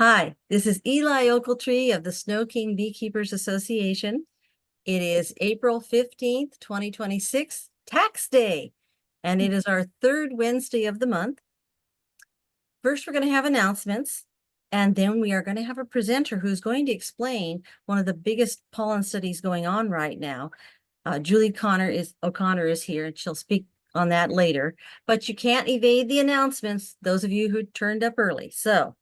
Hi, this is Eli Ochiltree of the SnoKing Beekeepers Association. It is April 15th, 2026, tax day, and it is our third Wednesday of the month. First, we're going to have announcements, and then we are going to have a presenter who's going to explain one of the biggest pollen studies going on right now. Julie O'Connor is here, and she'll speak on that later, but you can't evade the announcements, those of you who turned up early. So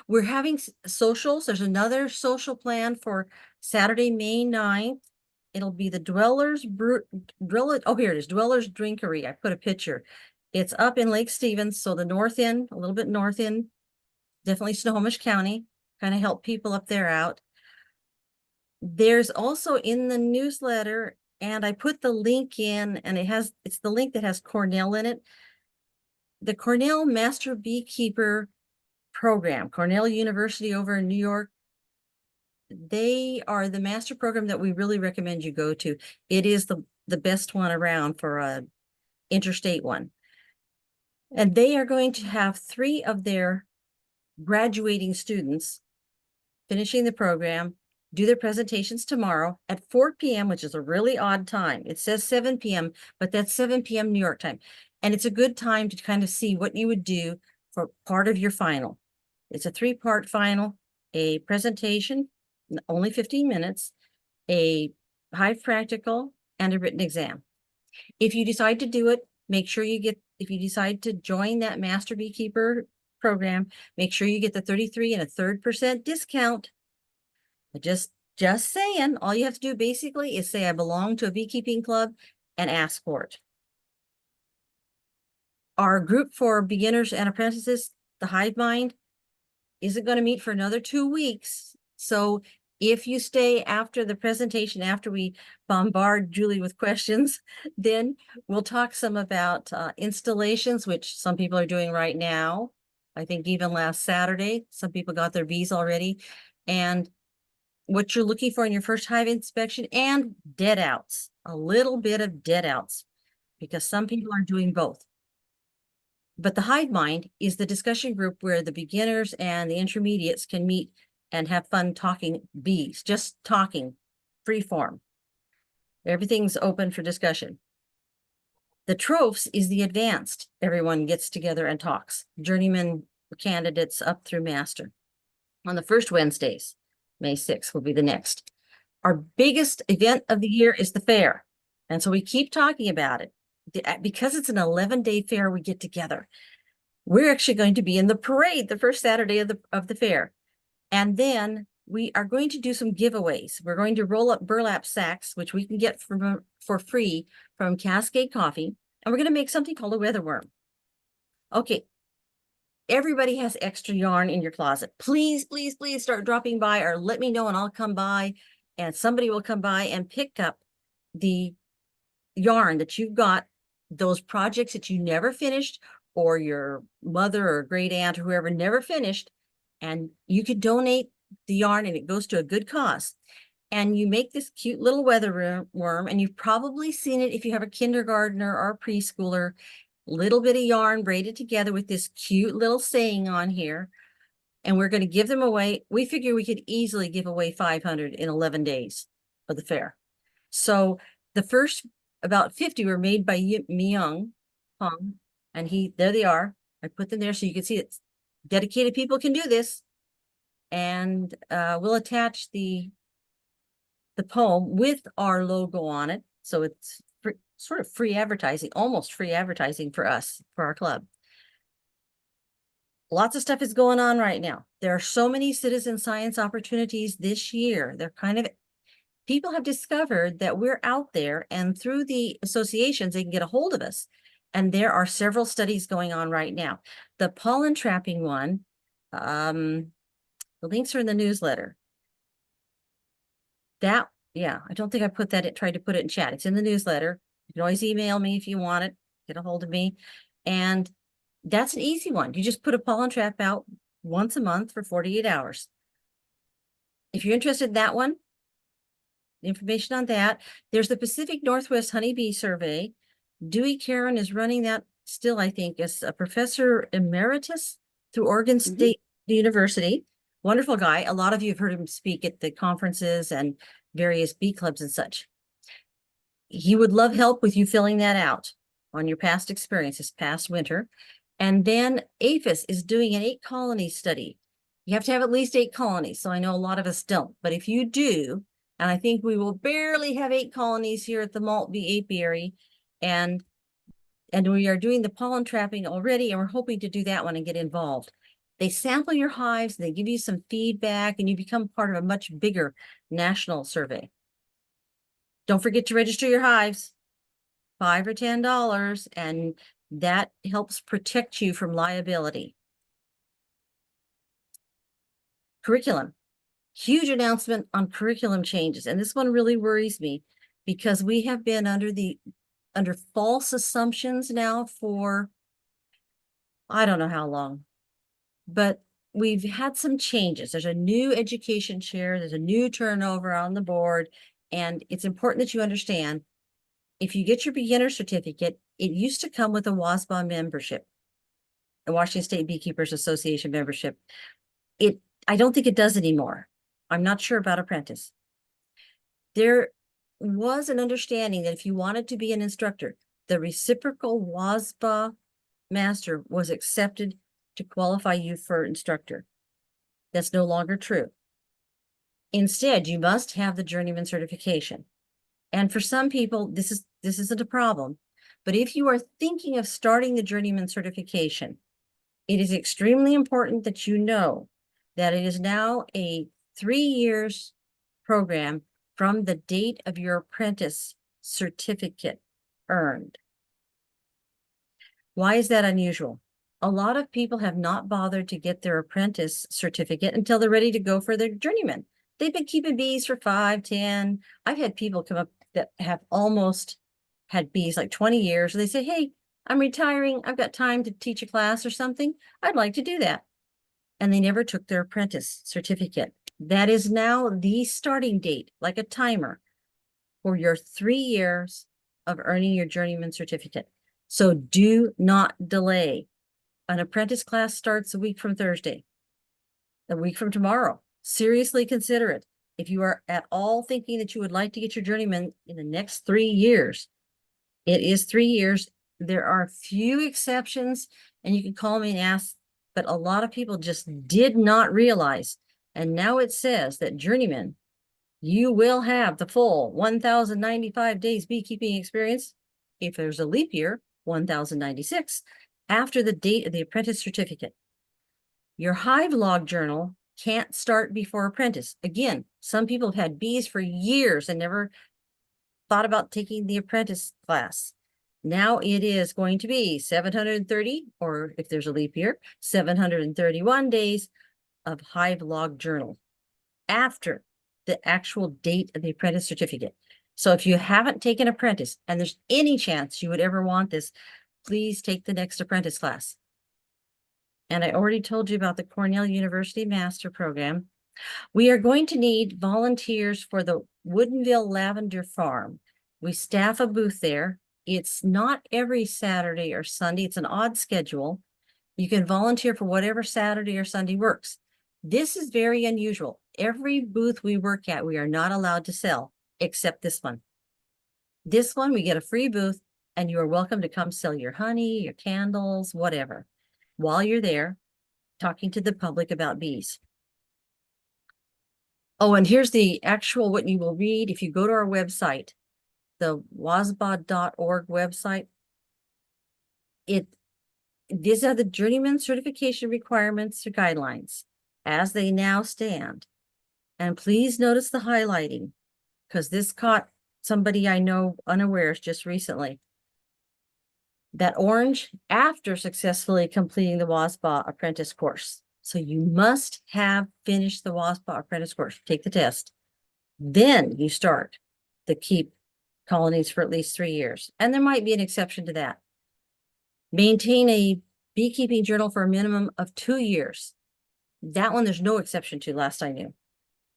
we're having socials. There's another social plan for Saturday, May 9th. It'll be the Dwellers Drinkery. I put a picture. It's up in Lake Stevens, so the north end, a little bit north end, definitely Snohomish County, kind of help people up there out. There's also in the newsletter, and I put the link in, and it's the link that has Cornell in it. The Cornell Master Beekeeper program, Cornell University over in New York. They are the master program that we really recommend you go to. It is the best one around for a interstate one. And they are going to have 3 of their graduating students finishing the program do their presentations tomorrow at 4 p.m., which is a really odd time. It says 7 p.m., but that's 7 p.m. New York time. And it's a good time to kind of see what you would do for part of your final. It's a 3-part final, a presentation, only 15 minutes, a hive practical, and a written exam. If you decide to do it, make sure you get, if you decide to join that Master Beekeeper program, make sure you get the 33 1/3% discount. Just saying, all you have to do basically is say, I belong to a beekeeping club and ask for it. Our group for beginners and apprentices, the Hive Mind, isn't going to meet for another 2 weeks. So if you stay after the presentation, after we bombard Julie with questions, then we'll talk some about installations, which some people are doing right now. I think even last Saturday, some people got their bees already. And what you're looking for in your first hive inspection, and dead outs, a little bit of dead outs, because some people are doing both. But the Hive Mind is the discussion group where the beginners and the intermediates can meet and have fun talking bees, just talking, free form. Everything's open for discussion. The Trophs is the advanced. Everyone gets together and talks. Journeyman candidates up through master. On the first Wednesdays, May 6th will be the next. Our biggest event of the year is the fair. And so we keep talking about it. Because it's an 11-day fair, we get together. We're actually going to be in the parade the first Saturday of the fair. And then we are going to do some giveaways. We're going to roll up burlap sacks, which we can get for free from Cascade Coffee. And we're going to make something called a weather worm. Okay. Everybody has extra yarn in your closet. Please, please, please start dropping by, or let me know and I'll come by, and somebody will come by and pick up the yarn that you've got, those projects that you never finished, or your mother or great aunt or whoever never finished, and you could donate the yarn and it goes to a good cause. And you make this cute little weather worm, and you've probably seen it if you have a kindergartner or a preschooler. Little bit of yarn braided together with this cute little saying on here, and we're going to give them away. We figure we could easily give away 500 in 11 days of the fair. So the first about 50 were made by Myung Hong, and there they are. I put them there so you can see it. Dedicated people can do this. And we'll attach the poem with our logo on it, so it's sort of free advertising, almost free advertising for us, for our club. Lots of stuff is going on right now. There are so many citizen science opportunities this year. They're people have discovered that we're out there, and through the associations, they can get a hold of us. And there are several studies going on right now. The pollen trapping one, the links are in the newsletter. Yeah, I don't think I put that, tried to put it in chat. It's in the newsletter. You can always email me if you want it, get a hold of me. And that's an easy one. You just put a pollen trap out once a month for 48 hours. If you're interested in that one, information on that. There's the Pacific Northwest Honeybee Survey. Dewey Karen is running that still, I think, is a professor emeritus through Oregon State University. Wonderful guy. A lot of you have heard him speak at the conferences and various bee clubs and such. He would love help with you filling that out on your past experiences, past winter. And then APHIS is doing an 8-colony study. You have to have at least 8 colonies. So I know a lot of us don't, but if you do, and I think we will barely have 8 colonies here at the Malt Bee Apiary, and we are doing the pollen trapping already, and we're hoping to do that one and get involved. They sample your hives, they give you some feedback, and you become part of a much bigger national survey. Don't forget to register your hives, $5 or $10, and that helps protect you from liability. Curriculum. Huge announcement on curriculum changes, and this one really worries me because we have been under false assumptions now for I don't know how long, but we've had some changes. There's a new education chair, there's a new turnover on the board, and it's important that you understand if you get your beginner certificate, it used to come with a WASBA membership, a Washington State Beekeepers Association membership. I don't think it does anymore. I'm not sure about apprentice. There was an understanding that if you wanted to be an instructor, the reciprocal WASBA master was accepted to qualify you for instructor. That's no longer true. Instead, you must have the journeyman certification. And for some people, this isn't a problem. But if you are thinking of starting the journeyman certification, it is extremely important that you know that it is now a 3 years program from the date of your apprentice certificate earned. Why is that unusual? A lot of people have not bothered to get their apprentice certificate until they're ready to go for their journeyman. They've been keeping bees for 5, 10. I've had people come up that have almost had bees like 20 years. And they say, hey, I'm retiring. I've got time to teach a class or something. I'd like to do that. And they never took their apprentice certificate. That is now the starting date, like a timer, for your 3 years of earning your journeyman certificate. So do not delay. An apprentice class starts a week from Thursday, a week from tomorrow. Seriously consider it. If you are at all thinking that you would like to get your journeyman in the next 3 years, it is 3 years. There are few exceptions, and you can call me and ask, but a lot of people just did not realize. And now it says that journeyman, you will have the full 1,095 days beekeeping experience. If there's a leap year, 1,096 after the date of the apprentice certificate. Your hive log journal can't start before apprentice. Again, some people have had bees for years and never thought about taking the apprentice class. Now it is going to be 730, or if there's a leap year, 731 days of hive log journal after the actual date of the apprentice certificate. So if you haven't taken apprentice and there's any chance you would ever want this, please take the next apprentice class. And I already told you about the Cornell University Master Program. We are going to need volunteers for the Woodinville Lavender Farm. We staff a booth there. It's not every Saturday or Sunday. It's an odd schedule. You can volunteer for whatever Saturday or Sunday works. This is very unusual. Every booth we work at, we are not allowed to sell, except this one. This one, we get a free booth, and you are welcome to come sell your honey, your candles, whatever, while you're there talking to the public about bees. Oh, and here's the actual what you will read if you go to our website, the wasba.org website. These are the journeyman certification requirements or guidelines as they now stand. And please notice the highlighting, because this caught somebody I know unawares just recently. That orange, after successfully completing the WASBA apprentice course. So you must have finished the WASBA apprentice course, take the test. Then you start to keep colonies for at least 3 years. And there might be an exception to that. Maintain a beekeeping journal for a minimum of 2 years. That one, there's no exception to, last I knew.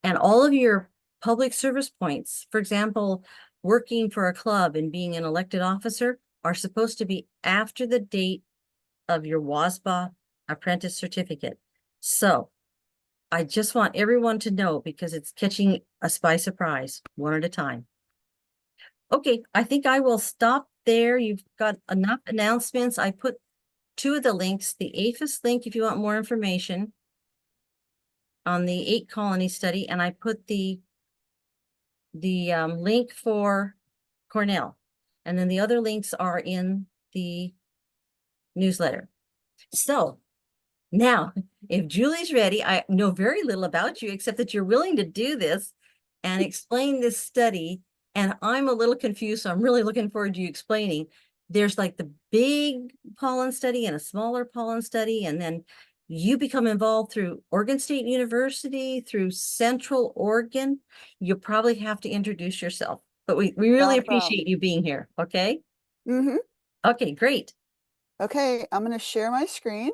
And all of your public service points, for example, working for a club and being an elected officer, are supposed to be after the date of your WASBA apprentice certificate. So I just want everyone to know, because it's catching us by surprise, one at a time. Okay, I think I will stop there. You've got enough announcements. I put two of the links, the APHIS link if you want more information on the 8 colony study, and I put the link for Cornell. And then the other links are in the newsletter. So now, if Julie's ready, I know very little about you except that you're willing to do this and explain this study. And I'm a little confused, so I'm really looking forward to you explaining. There's like the big pollen study and a smaller pollen study, and then you become involved through Oregon State University, through Central Oregon. You'll probably have to introduce yourself, but we really Not a appreciate problem. you being here, okay? Mm-hmm. Okay, great. Okay, I'm going to share my screen.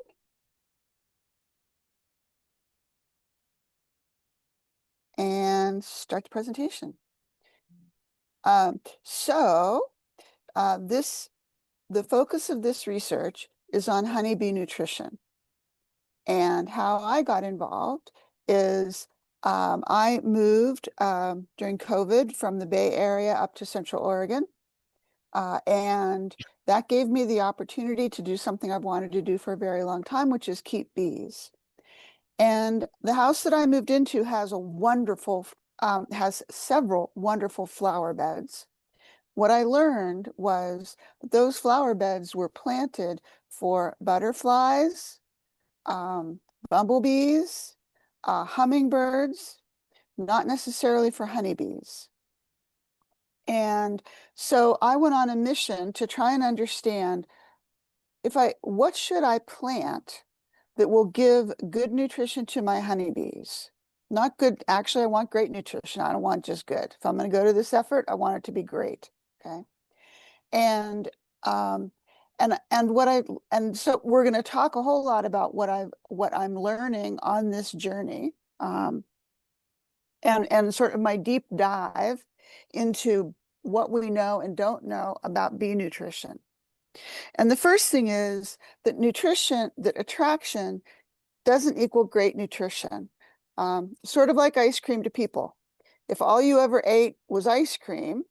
And start the presentation. The focus of this research is on honeybee nutrition. And how I got involved is I moved during COVID from the Bay Area up to Central Oregon. And that gave me the opportunity to do something I've wanted to do for a very long time, which is keep bees. And the house that I moved into has has several wonderful flower beds. What I learned was those flower beds were planted for butterflies, bumblebees, hummingbirds, not necessarily for honeybees. And so I went on a mission to try and understand what should I plant that will give good nutrition to my honeybees? Not good, actually, I want great nutrition. I don't want just good. If I'm going to go to this effort, I want it to be great. Okay. And so we're going to talk a whole lot about what I'm learning on this journey, and sort of my deep dive into what we know and don't know about bee nutrition. And the first thing is that attraction doesn't equal great nutrition. Sort of like ice cream to people. If all you ever ate was ice cream,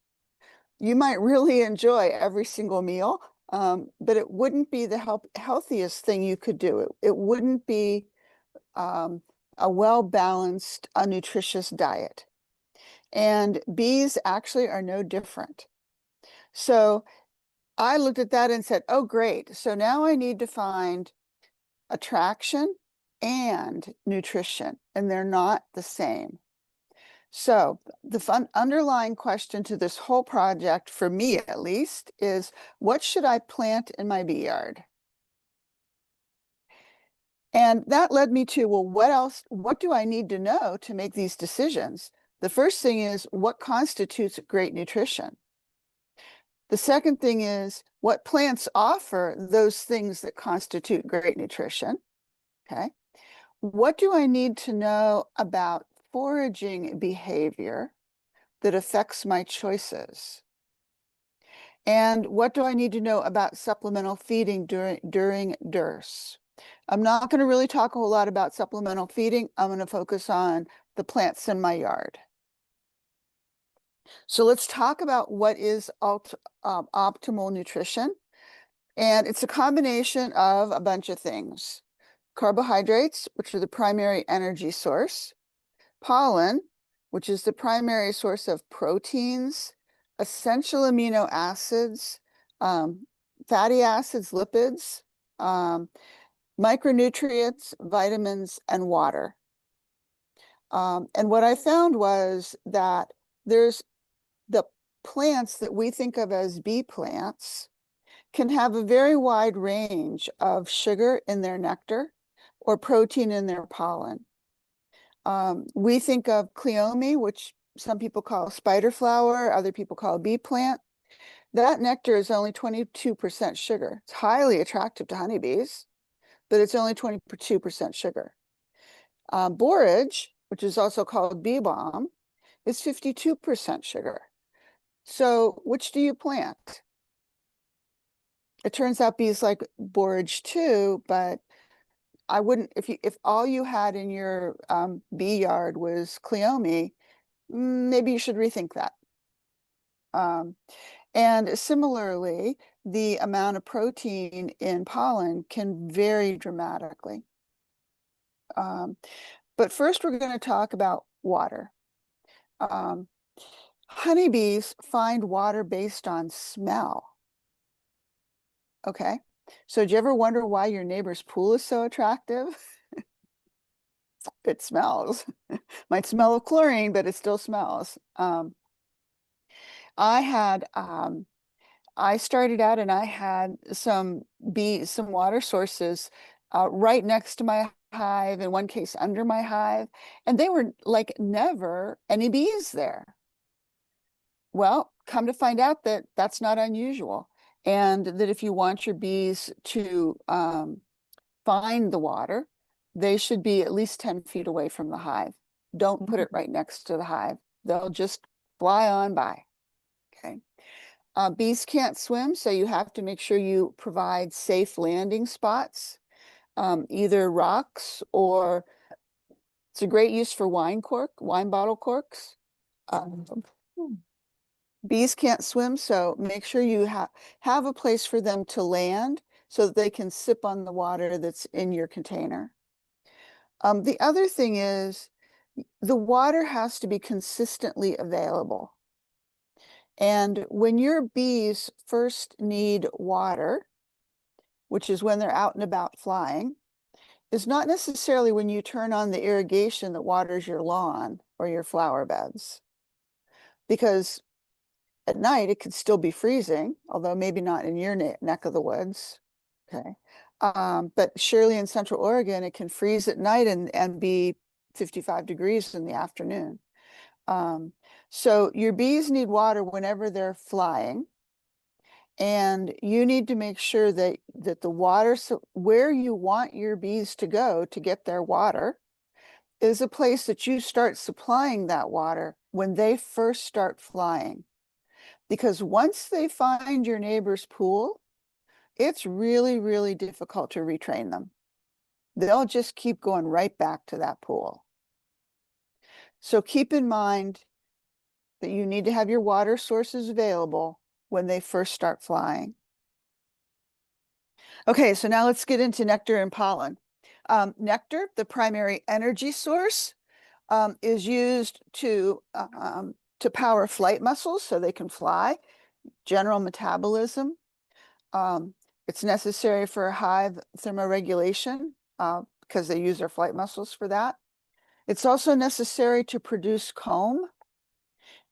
you might really enjoy every single meal, but it wouldn't be the healthiest thing you could do. It wouldn't be a well-balanced, nutritious diet. And bees actually are no different. So I looked at that and said, oh, great. So now I need to find attraction and nutrition, and they're not the same. So the underlying question to this whole project, for me at least, is what should I plant in my bee yard? And that led me to, well, what do I need to know to make these decisions? The first thing is, what constitutes great nutrition? The second thing is, what plants offer those things that constitute great nutrition? Okay. What do I need to know about foraging behavior that affects my choices? And what do I need to know about supplemental feeding during DRS? I'm not going to really talk a whole lot about supplemental feeding. I'm going to focus on the plants in my yard. So let's talk about what is optimal nutrition. And it's a combination of a bunch of things. Carbohydrates, which are the primary energy source. Pollen, which is the primary source of proteins, essential amino acids, fatty acids, lipids, micronutrients, vitamins, and water. And what I found was that there's the plants that we think of as bee plants can have a very wide range of sugar in their nectar or protein in their pollen. We think of cleome, which some people call spider flower, other people call bee plant. That nectar is only 22% sugar. It's highly attractive to honeybees, but it's only 22% sugar. Borage, which is also called bee balm, is 52% sugar. So which do you plant? It turns out bees like borage too, but I wouldn't, if all you had in your bee yard was cleome, maybe you should rethink that. And similarly, the amount of protein in pollen can vary dramatically. But first, we're going to talk about water. Honeybees find water based on smell. Okay, so do you ever wonder why your neighbor's pool is so attractive? It smells. Might smell of chlorine, but it still smells. I started out and I had some water sources right next to my hive, in one case under my hive, and they were like never any bees there. Well, come to find out that that's not unusual, and that if you want your bees to find the water, they should be at least 10 feet away from the hive. Don't put it right next to the hive. They'll just fly on by. Okay. Bees can't swim, so you have to make sure you provide safe landing spots, either rocks or it's a great use for wine bottle corks. Bees can't swim, so make sure you have a place for them to land so that they can sip on the water that's in your container. The other thing is the water has to be consistently available. And when your bees first need water, which is when they're out and about flying, is not necessarily when you turn on the irrigation that waters your lawn or your flower beds. Because at night it could still be freezing, although maybe not in your neck of the woods. Okay. But surely in Central Oregon, it can freeze at night and be 55 degrees in the afternoon. So your bees need water whenever they're flying. And you need to make sure that the water, so where you want your bees to go to get their water, is a place that you start supplying that water when they first start flying. Because once they find your neighbor's pool, it's really, really difficult to retrain them. They'll just keep going right back to that pool. So keep in mind that you need to have your water sources available when they first start flying. Okay, so now let's get into nectar and pollen. Nectar, the primary energy source, is used to power flight muscles so they can fly, general metabolism. It's necessary for hive thermoregulation because they use their flight muscles for that. It's also necessary to produce comb,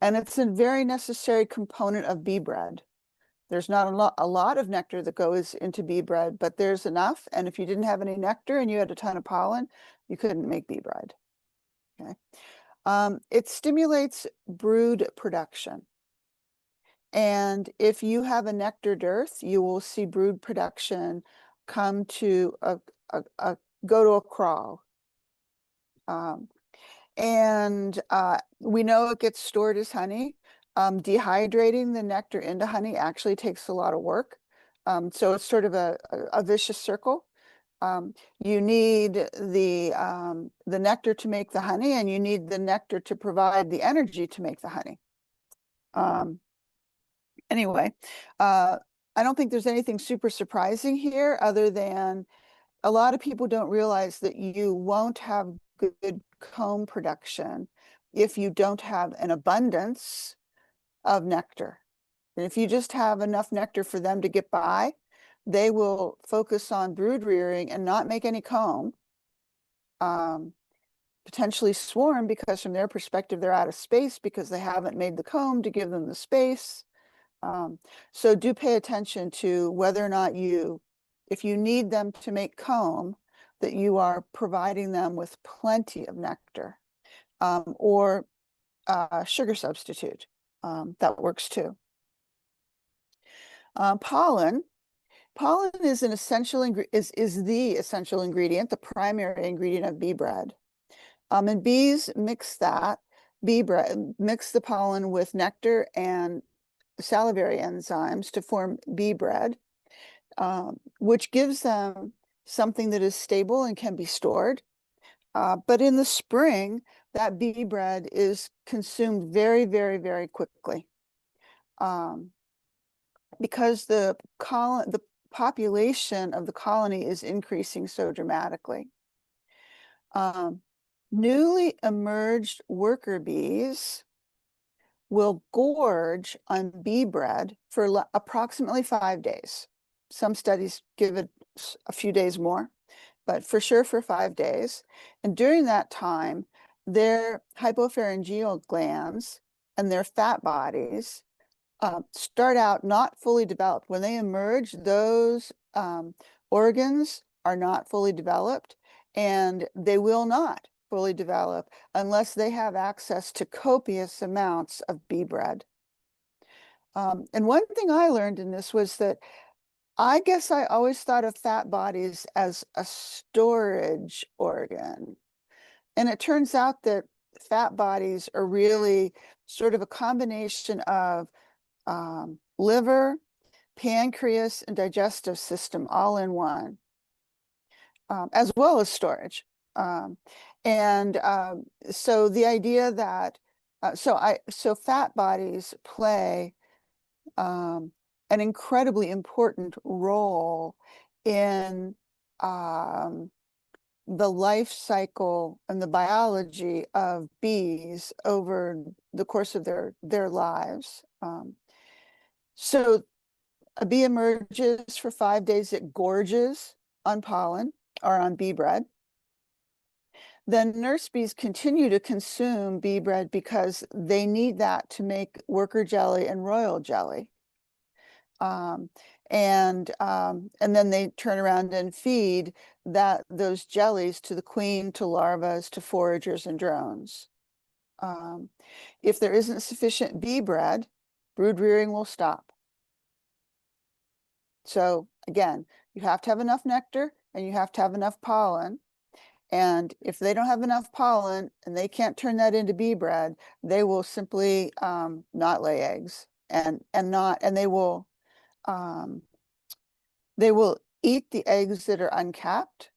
and it's a very necessary component of bee bread. There's not a lot of nectar that goes into bee bread, but there's enough. And if you didn't have any nectar and you had a ton of pollen, you couldn't make bee bread. Okay. It stimulates brood production. And if you have a nectar dearth, you will see brood production come to go to a crawl. We know it gets stored as honey. Dehydrating the nectar into honey actually takes a lot of work. So it's sort of a vicious circle. You need the nectar to make the honey, and you need the nectar to provide the energy to make the honey. Anyway, I don't think there's anything super surprising here other than a lot of people don't realize that you won't have good comb production if you don't have an abundance of nectar. And if you just have enough nectar for them to get by, they will focus on brood rearing and not make any comb, potentially swarm because from their perspective, they're out of space because they haven't made the comb to give them the space. So do pay attention to whether or not if you need them to make comb, that you are providing them with plenty of nectar, or sugar substitute. That works too. Pollen is an essential is the essential ingredient, the primary ingredient of bee bread. And bees mix mix the pollen with nectar and salivary enzymes to form bee bread. which gives them something that is stable and can be stored. But in the spring, that bee bread is consumed very, very, very quickly. Because the population of the colony is increasing so dramatically. Newly emerged worker bees will gorge on bee bread for approximately 5 days. Some studies give it a few days more, but for sure for 5 days. And during that time, their hypopharyngeal glands and their fat bodies start out not fully developed. When they emerge, those organs are not fully developed, and they will not fully develop unless they have access to copious amounts of bee bread. And one thing I learned in this was that I guess I always thought of fat bodies as a storage organ. And it turns out that fat bodies are really sort of a combination of liver, pancreas, and digestive system all in one, as well as storage. So the idea that so fat bodies play an incredibly important role in the life cycle and the biology of bees over the course of their lives. So a bee emerges for 5 days, it gorges on pollen or on bee bread. Then nurse bees continue to consume bee bread because they need that to make worker jelly and royal jelly. And then they turn around and feed those jellies to the queen, to larvas, to foragers and drones. If there isn't sufficient bee bread, brood rearing will stop. So again, you have to have enough nectar and you have to have enough pollen. And if they don't have enough pollen and they can't turn that into bee bread, they will simply not lay eggs and they will eat the eggs that are uncapped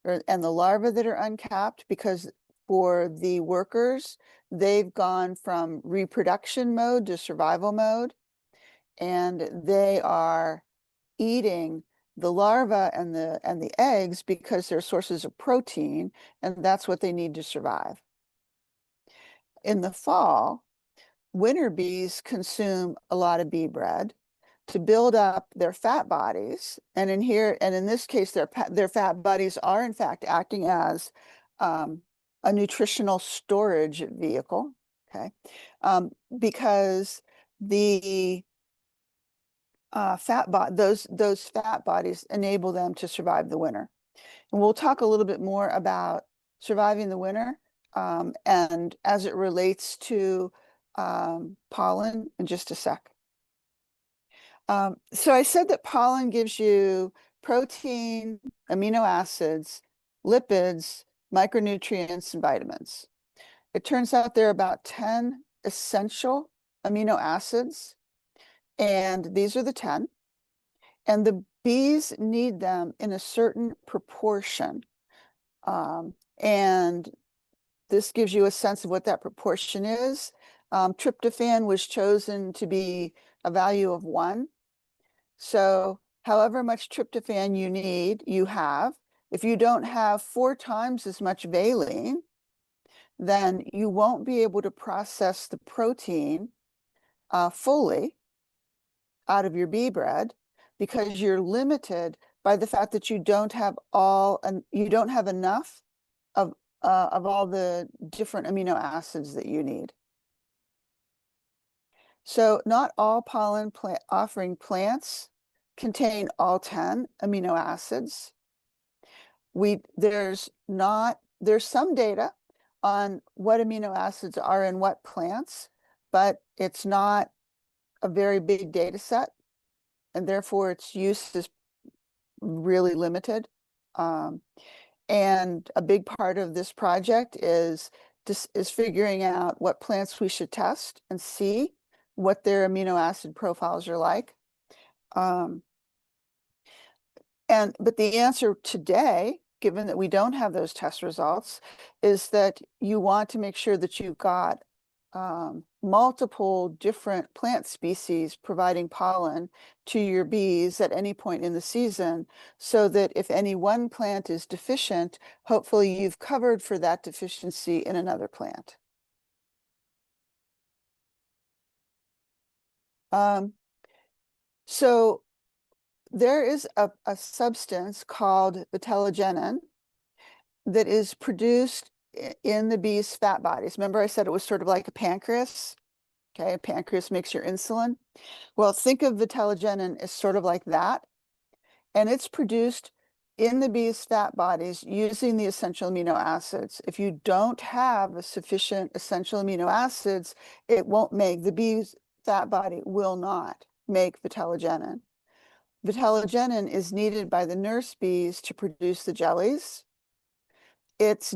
and the larvae that are uncapped, because for the workers, they've gone from reproduction mode to survival mode, and they are eating the larvae and the eggs because they're sources of protein, and that's what they need to survive. In the fall, winter bees consume a lot of bee bread to build up their fat bodies, and in this case, their fat bodies are in fact acting as a nutritional storage vehicle. Okay, because the those fat bodies enable them to survive the winter. And we'll talk a little bit more about surviving the winter and as it relates to pollen in just a sec. So I said that pollen gives you protein, amino acids, lipids, micronutrients, and vitamins. It turns out there are about 10 essential amino acids, and these are the 10. And the bees need them in a certain proportion. And this gives you a sense of what that proportion is. Tryptophan was chosen to be a value of 1. So however much tryptophan you have. If you don't have 4 times as much valine, then you won't be able to process the protein fully out of your bee bread, because you're limited by the fact that you don't have enough of all the different amino acids that you need. So not all pollen offering plants contain all 10 amino acids. There's some data on what amino acids are in what plants, but it's not a very big data set, and therefore its use is really limited. And a big part of this project is figuring out what plants we should test and see what their amino acid profiles are like. But the answer today, given that we don't have those test results, is that you want to make sure that you've got multiple different plant species providing pollen to your bees at any point in the season, so that if any one plant is deficient, hopefully you've covered for that deficiency in another plant. So there is a substance called vitellogenin that is produced in the bee's fat bodies. Remember I said it was sort of like a pancreas? Okay, a pancreas makes your insulin. Well, think of vitellogenin as sort of like that. And it's produced in the bee's fat bodies using the essential amino acids. If you don't have a sufficient essential amino acids, it won't make, the bee's fat body will not make vitellogenin. Vitellogenin is needed by the nurse bees to produce the jellies. It's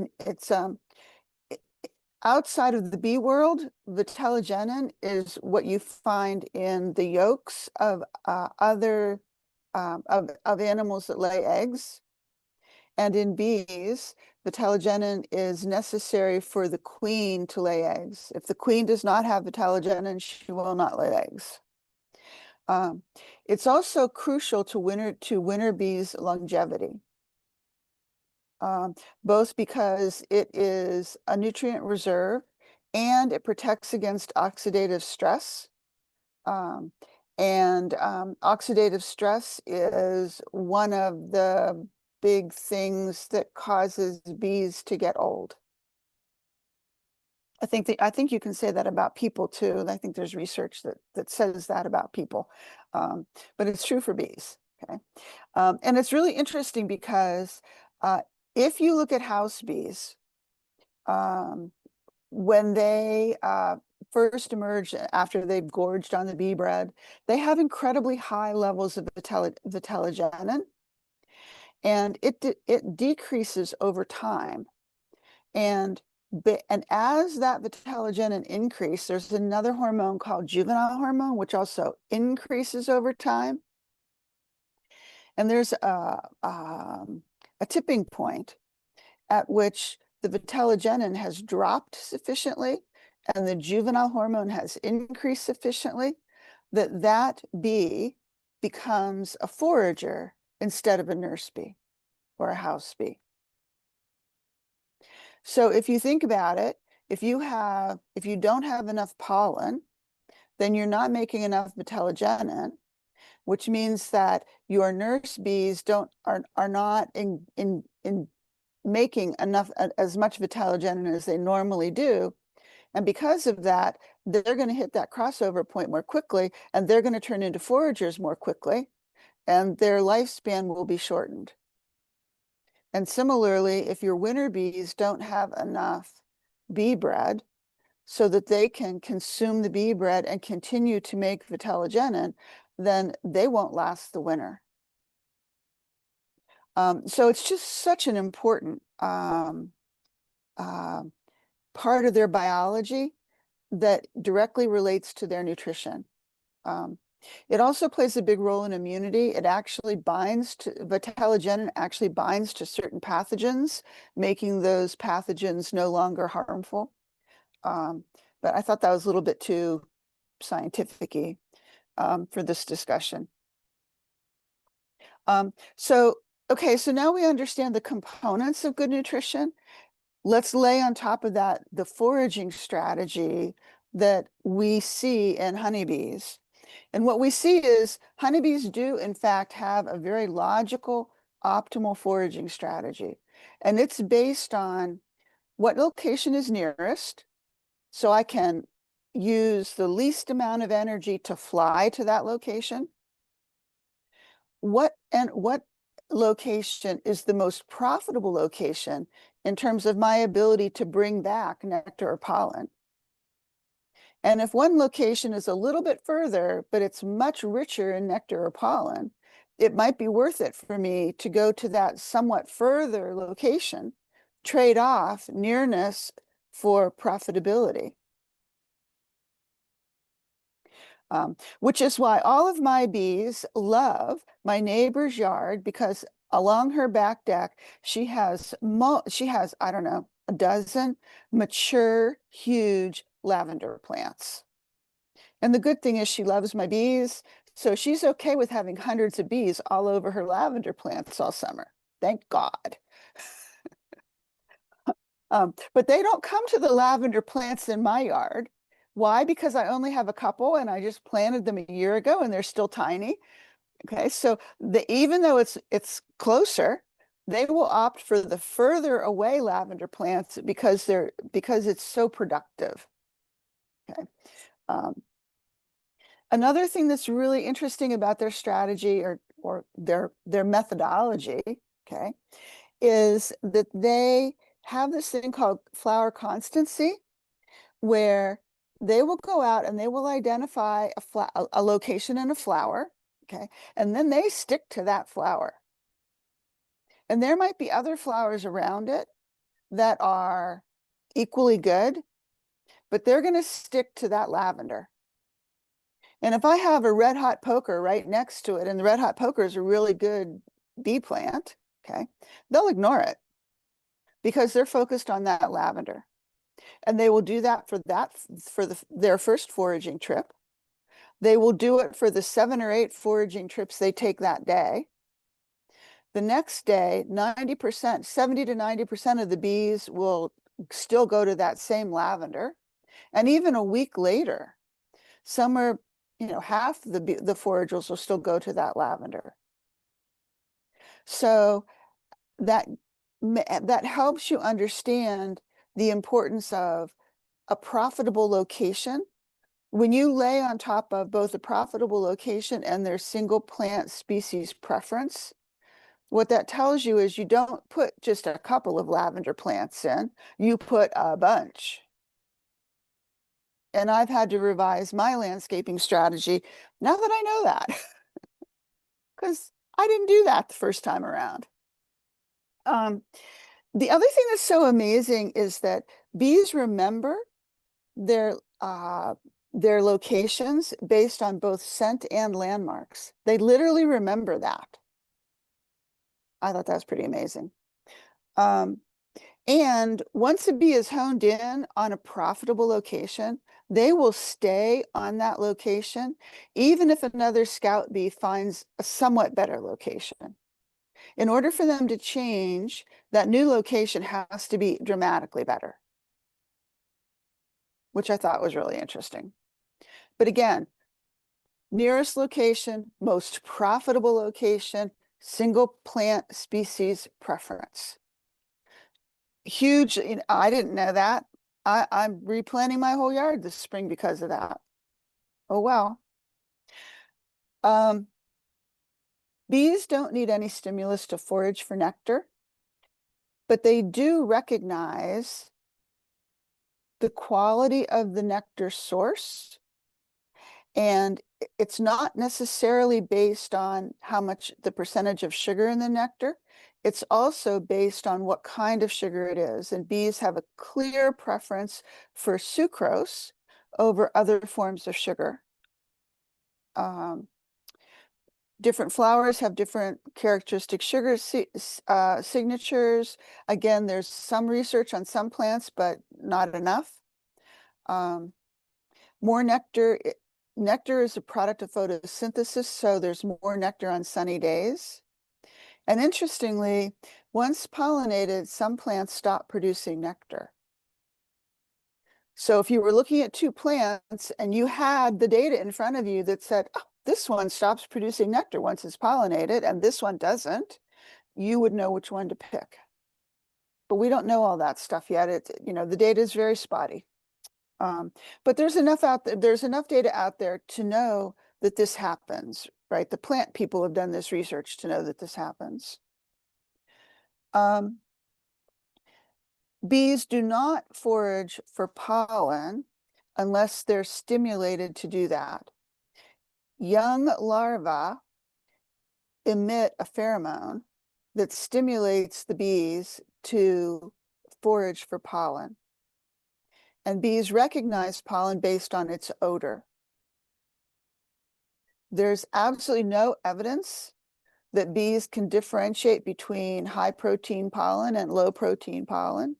outside of the bee world, vitellogenin is what you find in the yolks of other of animals that lay eggs. And in bees, vitellogenin is necessary for the queen to lay eggs. If the queen does not have vitellogenin, she will not lay eggs. It's also crucial to winter bees' longevity, both because it is a nutrient reserve and it protects against oxidative stress. Oxidative stress is one of the big things that causes bees to get old. I think you can say that about people too. I think there's research that says that about people, but it's true for bees. Okay, and it's really interesting because if you look at house bees, when they first emerge after they've gorged on the bee bread, they have incredibly high levels of vitellogenin, and it decreases over time. And as that vitellogenin increases, there's another hormone called juvenile hormone, which also increases over time. And there's a tipping point at which the vitellogenin has dropped sufficiently and the juvenile hormone has increased sufficiently that bee becomes a forager instead of a nurse bee or a house bee. So if you think about it, if you don't have enough pollen, then you're not making enough vitellogenin, which means that your nurse bees are not in making enough as much vitellogenin as they normally do. And because of that, they're going to hit that crossover point more quickly, and they're going to turn into foragers more quickly, and their lifespan will be shortened. And similarly, if your winter bees don't have enough bee bread so that they can consume the bee bread and continue to make vitellogenin, then they won't last the winter. So it's just such an important part of their biology that directly relates to their nutrition. It also plays a big role in immunity. Vitellogenin actually binds to certain pathogens, making those pathogens no longer harmful. But I thought that was a little bit too scientific-y for this discussion. So now we understand the components of good nutrition. Let's lay on top of that the foraging strategy that we see in honeybees. And what we see is honeybees do, in fact, have a very logical, optimal foraging strategy. And it's based on what location is nearest, so I can use the least amount of energy to fly to that location. What location is the most profitable location in terms of my ability to bring back nectar or pollen? And if one location is a little bit further, but it's much richer in nectar or pollen, it might be worth it for me to go to that somewhat further location, trade off nearness for profitability. which is why all of my bees love my neighbor's yard, because along her back deck, she has, I don't know, a dozen mature, huge lavender plants. And the good thing is she loves my bees, so she's okay with having hundreds of bees all over her lavender plants all summer. Thank God. But they don't come to the lavender plants in my yard. Why? Because I only have a couple and I just planted them a year ago and they're still tiny. Okay, so even though it's closer, they will opt for the further away lavender plants because it's so productive. Okay. Another thing that's really interesting about their strategy or their methodology, okay, is that they have this thing called flower constancy, where they will go out and they will identify a location in a flower, okay, and then they stick to that flower. And there might be other flowers around it that are equally good, but they're going to stick to that lavender. And if I have a red hot poker right next to it, and the red hot poker is a really good bee plant, okay, they'll ignore it because they're focused on that lavender. And they will do that for their first foraging trip. They will do it for the 7 or 8 foraging trips they take that day. The next day, 90%, 70 to 90% of the bees will still go to that same lavender. And even a week later, somewhere, half the foragers will still go to that lavender. So that helps you understand the importance of a profitable location. When you lay on top of both a profitable location and their single plant species preference, what that tells you is you don't put just a couple of lavender plants in, you put a bunch. And I've had to revise my landscaping strategy now that I know that, because I didn't do that the first time around. The other thing that's so amazing is that bees remember their locations based on both scent and landmarks. They literally remember that. I thought that was pretty amazing. And once a bee is honed in on a profitable location, they will stay on that location, even if another scout bee finds a somewhat better location. In order for them to change, that new location has to be dramatically better, which I thought was really interesting. But again, nearest location, most profitable location, single plant species preference. Huge, I didn't know that. I'm replanting my whole yard this spring because of that. Oh, well. Bees don't need any stimulus to forage for nectar, but they do recognize the quality of the nectar source. And it's not necessarily based on how much the percentage of sugar in the nectar. It's also based on what kind of sugar it is. And bees have a clear preference for sucrose over other forms of sugar. Different flowers have different characteristic sugar signatures. Again, there's some research on some plants, but not enough. More nectar. Nectar is a product of photosynthesis, so there's more nectar on sunny days. And interestingly, once pollinated, some plants stop producing nectar. So if you were looking at 2 plants and you had the data in front of you that said, oh, this one stops producing nectar once it's pollinated and this one doesn't, you would know which one to pick. But we don't know all that stuff yet. The data is very spotty. But there's enough data out there to know that this happens, right? The plant people have done this research to know that this happens. Bees do not forage for pollen unless they're stimulated to do that. Young larvae emit a pheromone that stimulates the bees to forage for pollen. And bees recognize pollen based on its odor. There's absolutely no evidence that bees can differentiate between high protein pollen and low protein pollen.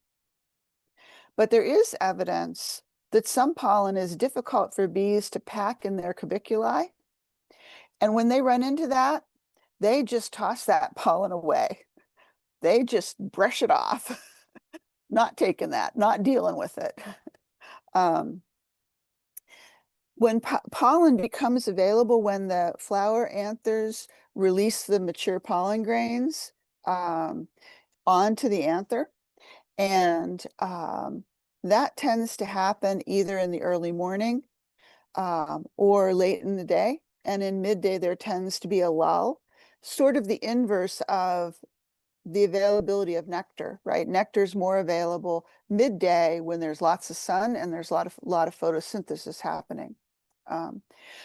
But there is evidence that some pollen is difficult for bees to pack in their cubiculi. And when they run into that, they just toss that pollen away. They just brush it off, not taking that, not dealing with it. When pollen becomes available, when the flower anthers release the mature pollen grains onto the anther, and that tends to happen either in the early morning or late in the day. And in midday, there tends to be a lull, sort of the inverse of the availability of nectar, right? Nectar is more available midday when there's lots of sun and there's a lot of photosynthesis happening.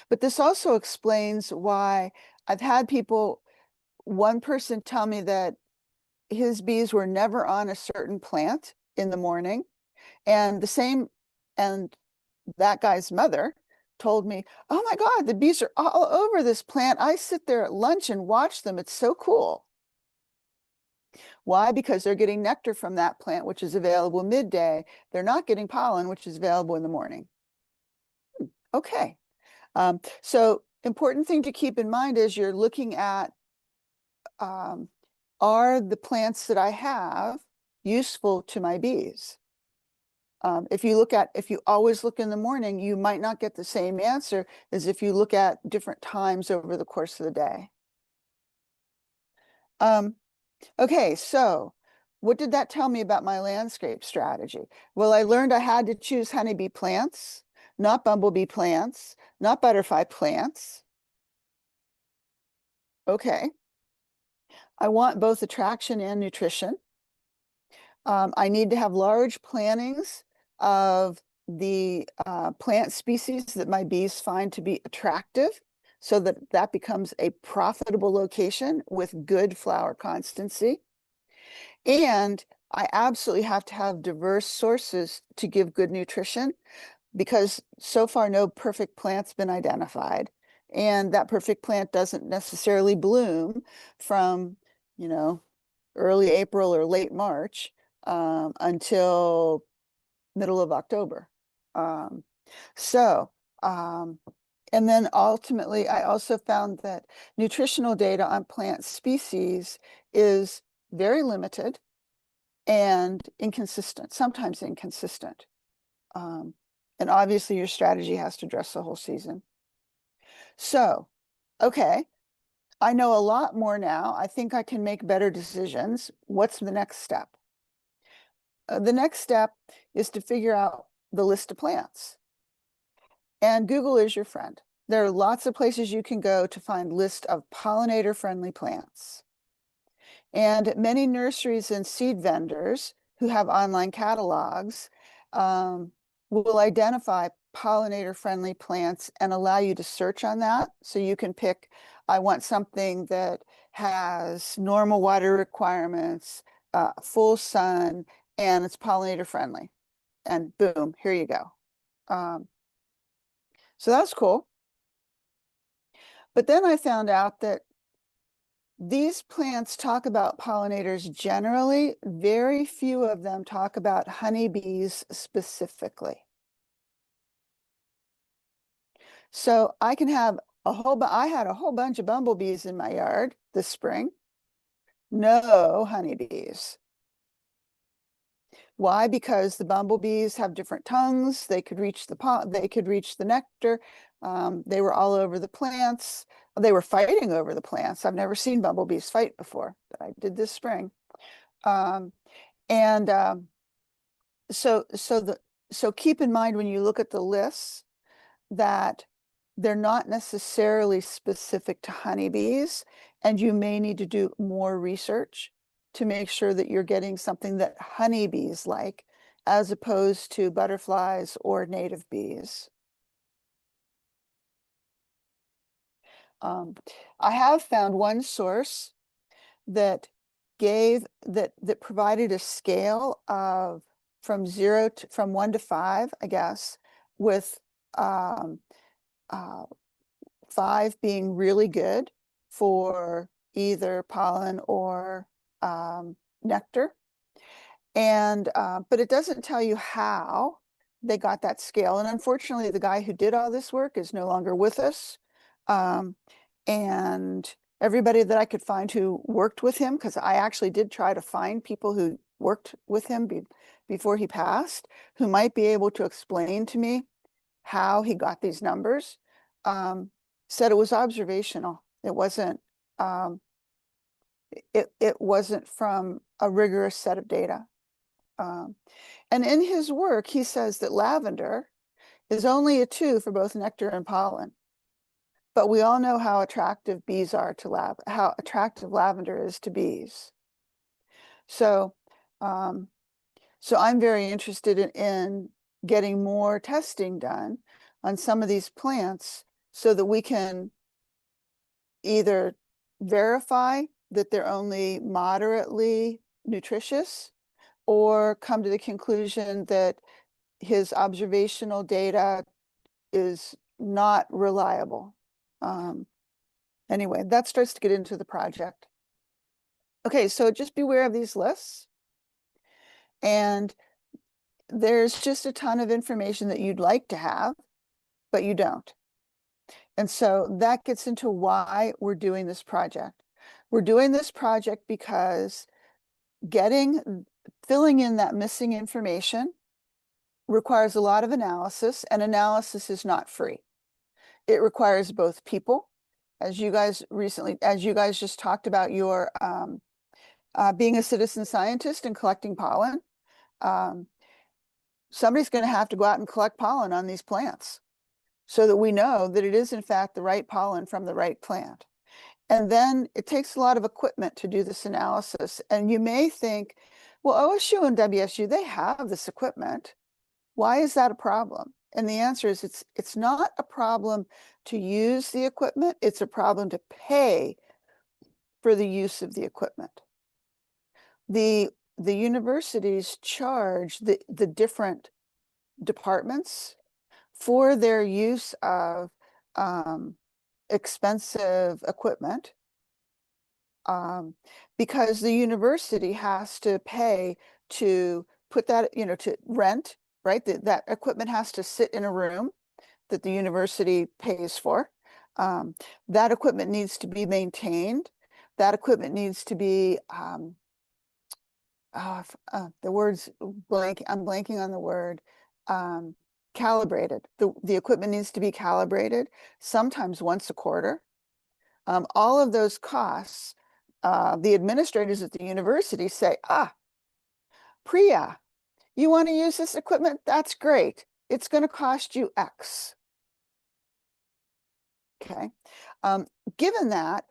But this also explains why I've had one person tell me that his bees were never on a certain plant in the morning, and that guy's mother told me, "Oh my God, the bees are all over this plant. I sit there at lunch and watch them. It's so cool." Why? Because they're getting nectar from that plant, which is available midday. They're not getting pollen, which is available in the morning. Okay. So important thing to keep in mind is you're looking at, are the plants that I have useful to my bees? If you always look in the morning, you might not get the same answer as if you look at different times over the course of the day. Okay, so what did that tell me about my landscape strategy? Well, I learned I had to choose honeybee plants, not bumblebee plants, not butterfly plants. Okay. I want both attraction and nutrition. I need to have large plantings of the plant species that my bees find to be attractive, so that that becomes a profitable location with good flower constancy. And I absolutely have to have diverse sources to give good nutrition, because so far no perfect plant's been identified. And that perfect plant doesn't necessarily bloom from, early April or late March until middle of October. Um, so, and then ultimately, I also found that nutritional data on plant species is very limited and inconsistent, sometimes inconsistent. And obviously your strategy has to address the whole season. So, okay, I know a lot more now. I think I can make better decisions. What's the next step? The next step is to figure out the list of plants. And Google is your friend. There are lots of places you can go to find lists of pollinator-friendly plants. And many nurseries and seed vendors who have online catalogs will identify pollinator-friendly plants and allow you to search on that. So you can pick, I want something that has normal water requirements, full sun, and it's pollinator friendly. And boom, here you go. So that's cool. But then I found out that these plants talk about pollinators generally. Very few of them talk about honeybees specifically. So I can have I had a whole bunch of bumblebees in my yard this spring. No honeybees. Why? Because the bumblebees have different tongues. They could reach the nectar. They were all over the plants. They were fighting over the plants. I've never seen bumblebees fight before, but I did this spring. So keep in mind when you look at the lists that they're not necessarily specific to honeybees, and you may need to do more research to make sure that you're getting something that honeybees like, as opposed to butterflies or native bees. I have found one source that provided a scale of from 1 to 5, I guess, with 5 being really good for either pollen or nectar. And but it doesn't tell you how they got that scale. And unfortunately, the guy who did all this work is no longer with us. And everybody that I could find who worked with him, because I actually did try to find people who worked with him before he passed, who might be able to explain to me how he got these numbers, said it was observational. It wasn't it wasn't from a rigorous set of data. And in his work, he says that lavender is only a 2 for both nectar and pollen. But we all know how attractive bees are to how attractive lavender is to bees. So, so I'm very interested in getting more testing done on some of these plants so that we can either verify that they're only moderately nutritious, or come to the conclusion that his observational data is not reliable. Anyway, that starts to get into the project. Okay, so just beware of these lists. And there's just a ton of information that you'd like to have, but you don't. And so that gets into why we're doing this project. We're doing this project because filling in that missing information requires a lot of analysis, and analysis is not free. It requires both people, as you guys just talked about your being a citizen scientist and collecting pollen. Somebody's going to have to go out and collect pollen on these plants so that we know that it is in fact the right pollen from the right plant. And then it takes a lot of equipment to do this analysis. And you may think, well, OSU and WSU, they have this equipment. Why is that a problem? And the answer is it's not a problem to use the equipment. It's a problem to pay for the use of the equipment. The universities charge the different departments for their use of expensive equipment, because the university has to pay to put that, to rent, right? That equipment has to sit in a room that the university pays for. That equipment needs to be maintained. That equipment needs to be, the word's blank, I'm blanking on the word, calibrated. The equipment needs to be calibrated, sometimes once a quarter. All of those costs, the administrators at the university say, Priya, you want to use this equipment? That's great. It's going to cost you X. Okay. Given that,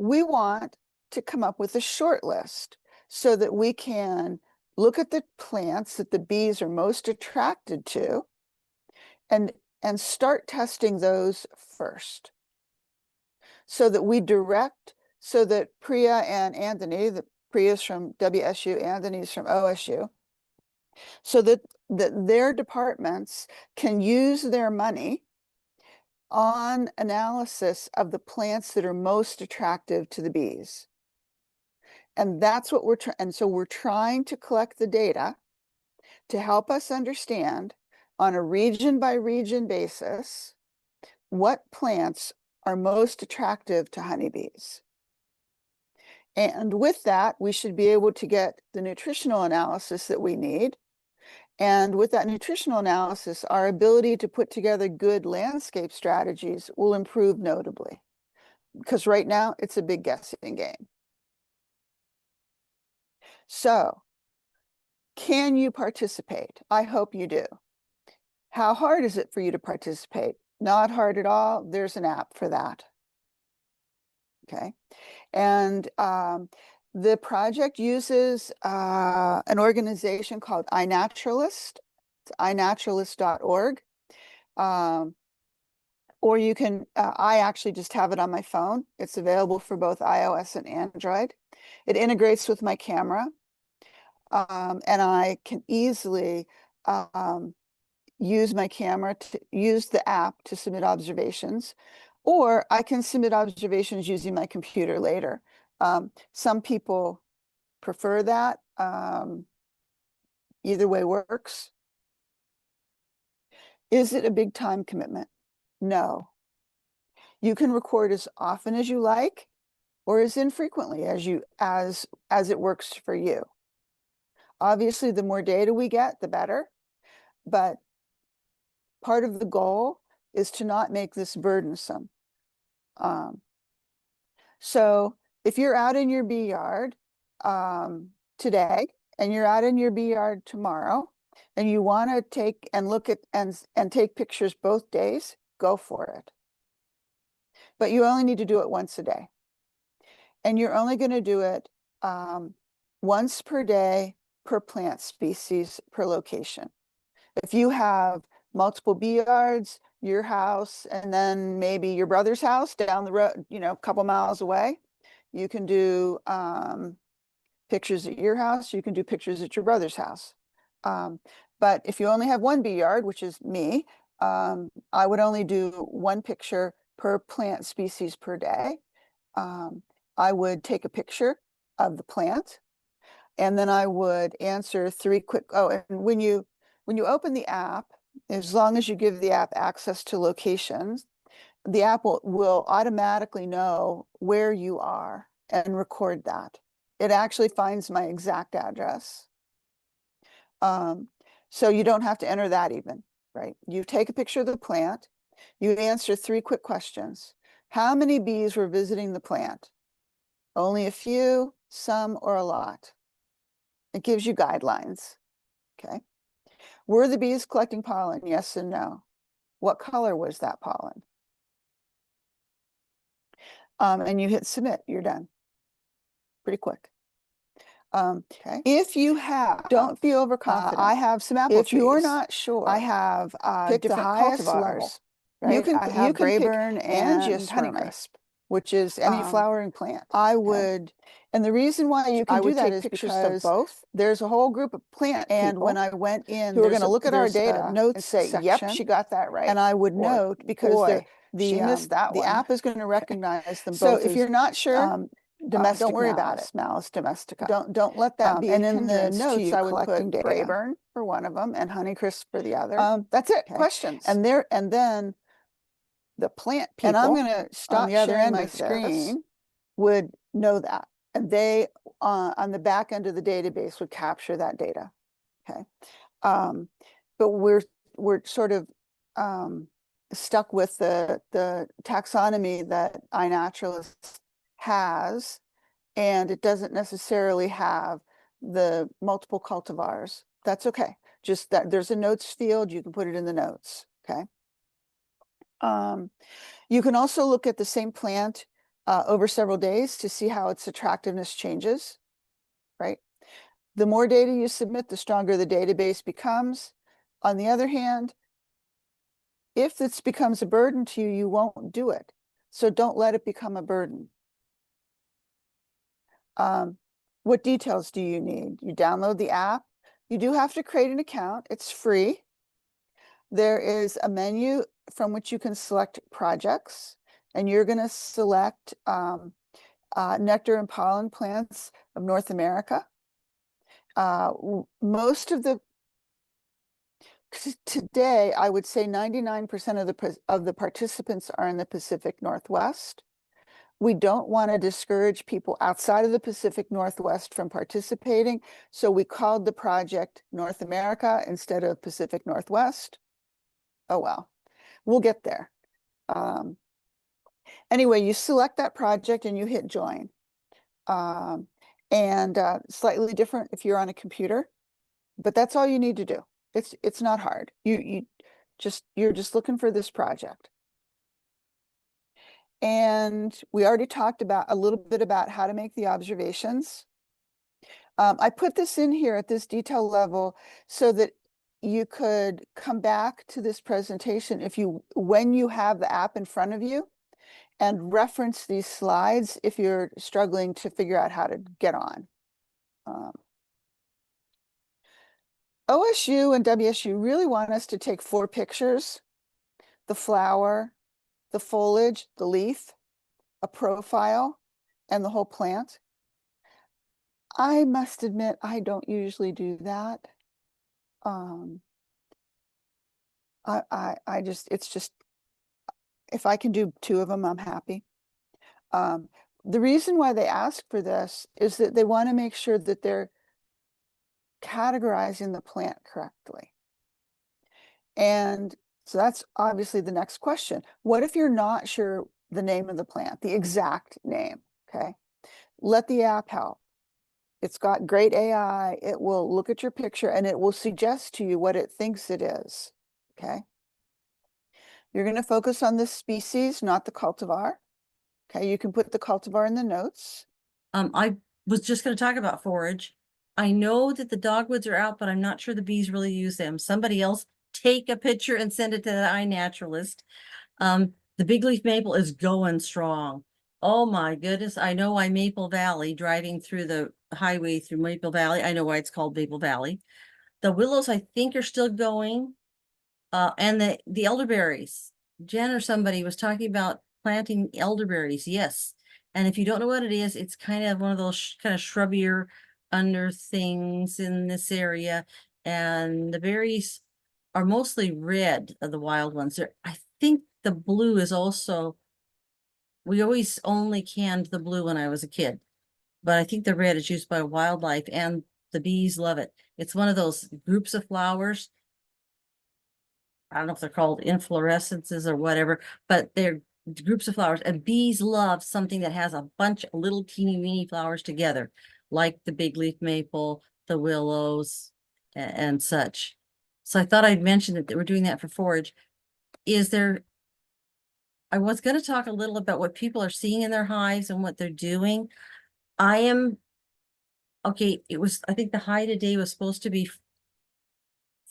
we want to come up with a short list so that we can look at the plants that the bees are most attracted to and start testing those first, so that we direct, so that Priya and Anthony, Priya's from WSU, Anthony's from OSU, so that their departments can use their money on analysis of the plants that are most attractive to the bees. And that's what we're trying. And so we're trying to collect the data to help us understand on a region by region basis what plants are most attractive to honeybees. And with that, we should be able to get the nutritional analysis that we need. And with that nutritional analysis, our ability to put together good landscape strategies will improve notably. Because right now, it's a big guessing game. So, can you participate? I hope you do. How hard is it for you to participate? Not hard at all. There's an app for that. Okay. And the project uses an organization called iNaturalist. It's iNaturalist.org. Or you can, I actually just have it on my phone. It's available for both iOS and Android. It integrates with my camera. And I can easily use my camera to use the app to submit observations, Or I can submit observations using my computer later. Some people prefer that. Either way works. Is it a big time commitment? No. You can record as often as you like, or as infrequently as it works for you. Obviously, the more data we get, the better. But part of the goal is to not make this burdensome. So if you're out in your bee yard today, and you're out in your bee yard tomorrow, and you want to take and look at and take pictures both days, go for it. But you only need to do it once a day. And you're only going to do it once per day, per plant species, per location. If you have multiple bee yards, your house, and then maybe your brother's house down the road, a couple miles away, you can do pictures at your house, you can do pictures at your brother's house. But if you only have one bee yard, which is me, I would only do one picture per plant species per day. I would take a picture of the plant, and then I would answer 3 quick, and when you open the app, as long as you give the app access to locations, the app will automatically know where you are and record that. It actually finds my exact address. So you don't have to enter that even, right? You take a picture of the plant, you answer 3 quick questions. How many bees were visiting the plant? Only a few, some, or a lot. It gives you guidelines, okay? Were the bees collecting pollen? Yes and no. What color was that pollen? And you hit submit, you're done. Pretty quick. Okay. If you have, don't be overconfident. I have some apple trees. If you're not sure, I have pick the highest level. Right? You can Brayburn and Honeycrisp, which is any flowering plant. I would, and the reason why you can do that is because both. There's a whole group of plant people, and when I went in, who are going to look at our data, notes say, "Yep, she got that right," and I would note because she missed that one. The app is going to recognize them both. So if you're not sure. Domestic, don't worry about it. Malus domestica. Don't let that be. And in the notes, I would put Brayburn for one of them and Honeycrisp for the other. That's it. Okay. Questions. And then the plant people. And I'm going to stop on the other end of my screen. Would know that, and they on the back end of the database would capture that data. Okay, but we're sort of stuck with the taxonomy that iNaturalist has, and it doesn't necessarily have the multiple cultivars. That's okay. Just that there's a notes field, you can put it in the notes. Okay. You can also look at the same plant over several days to see how its attractiveness changes, right? The more data you submit, the stronger the database becomes. On the other hand, if this becomes a burden to you, you won't do it. So don't let it become a burden. What details do you need? You download the app. You do have to create an account. It's free. There is a menu from which you can select projects, and you're going to select nectar and pollen plants of North America. Most of the today, I would say 99% of the participants are in the Pacific Northwest. We don't want to discourage people outside of the Pacific Northwest from participating, so we called the project North America instead of Pacific Northwest. Oh well, we'll get there. Anyway, you select that project and you hit join. Slightly different if you're on a computer, but that's all you need to do. It's not hard. You're just looking for this project. And we already talked about a little bit about how to make the observations. I put this in here at this detail level so that you could come back to this presentation when you have the app in front of you, and reference these slides if you're struggling to figure out how to get on. OSU and WSU really want us to take 4 pictures: the flower, the foliage, the leaf, a profile, and the whole plant. I must admit, I don't usually do that. It's just, if I can do 2 of them, I'm happy. The reason why they ask for this is that they want to make sure that they're categorizing the plant correctly. And so that's obviously the next question. What if you're not sure the name of the plant, the exact name? Okay. Let the app help. It's got great AI. It will look at your picture and it will suggest to you what it thinks it is. Okay. You're going to focus on the species, not the cultivar. Okay. You can put the cultivar in the notes. I was just going to talk about forage. I know that the dogwoods are out, but I'm not sure the bees really use them. Somebody else take a picture and send it to the iNaturalist. The big leaf maple is going strong. Oh my goodness. I know I'm Maple Valley, driving through the highway through Maple Valley. I know why it's called Maple Valley. The willows, I think, are still going. And the elderberries. Jen or somebody was talking about planting elderberries. Yes. And if you don't know what it is, it's kind of one of those kind of shrubbier under things in this area. And the berries are mostly red of the wild ones. I think the blue is also, we always only canned the blue when I was a kid, but I think the red is used by wildlife and the bees love it. It's one of those groups of flowers. I don't know if they're called inflorescences or whatever, but they're groups of flowers, and bees love something that has a bunch of little teeny weeny flowers together, like the big leaf maple, the willows, and such. So I thought I'd mention that we're doing that for forage. I was going to talk a little about what people are seeing in their hives and what they're doing. Okay, I think the high today was supposed to be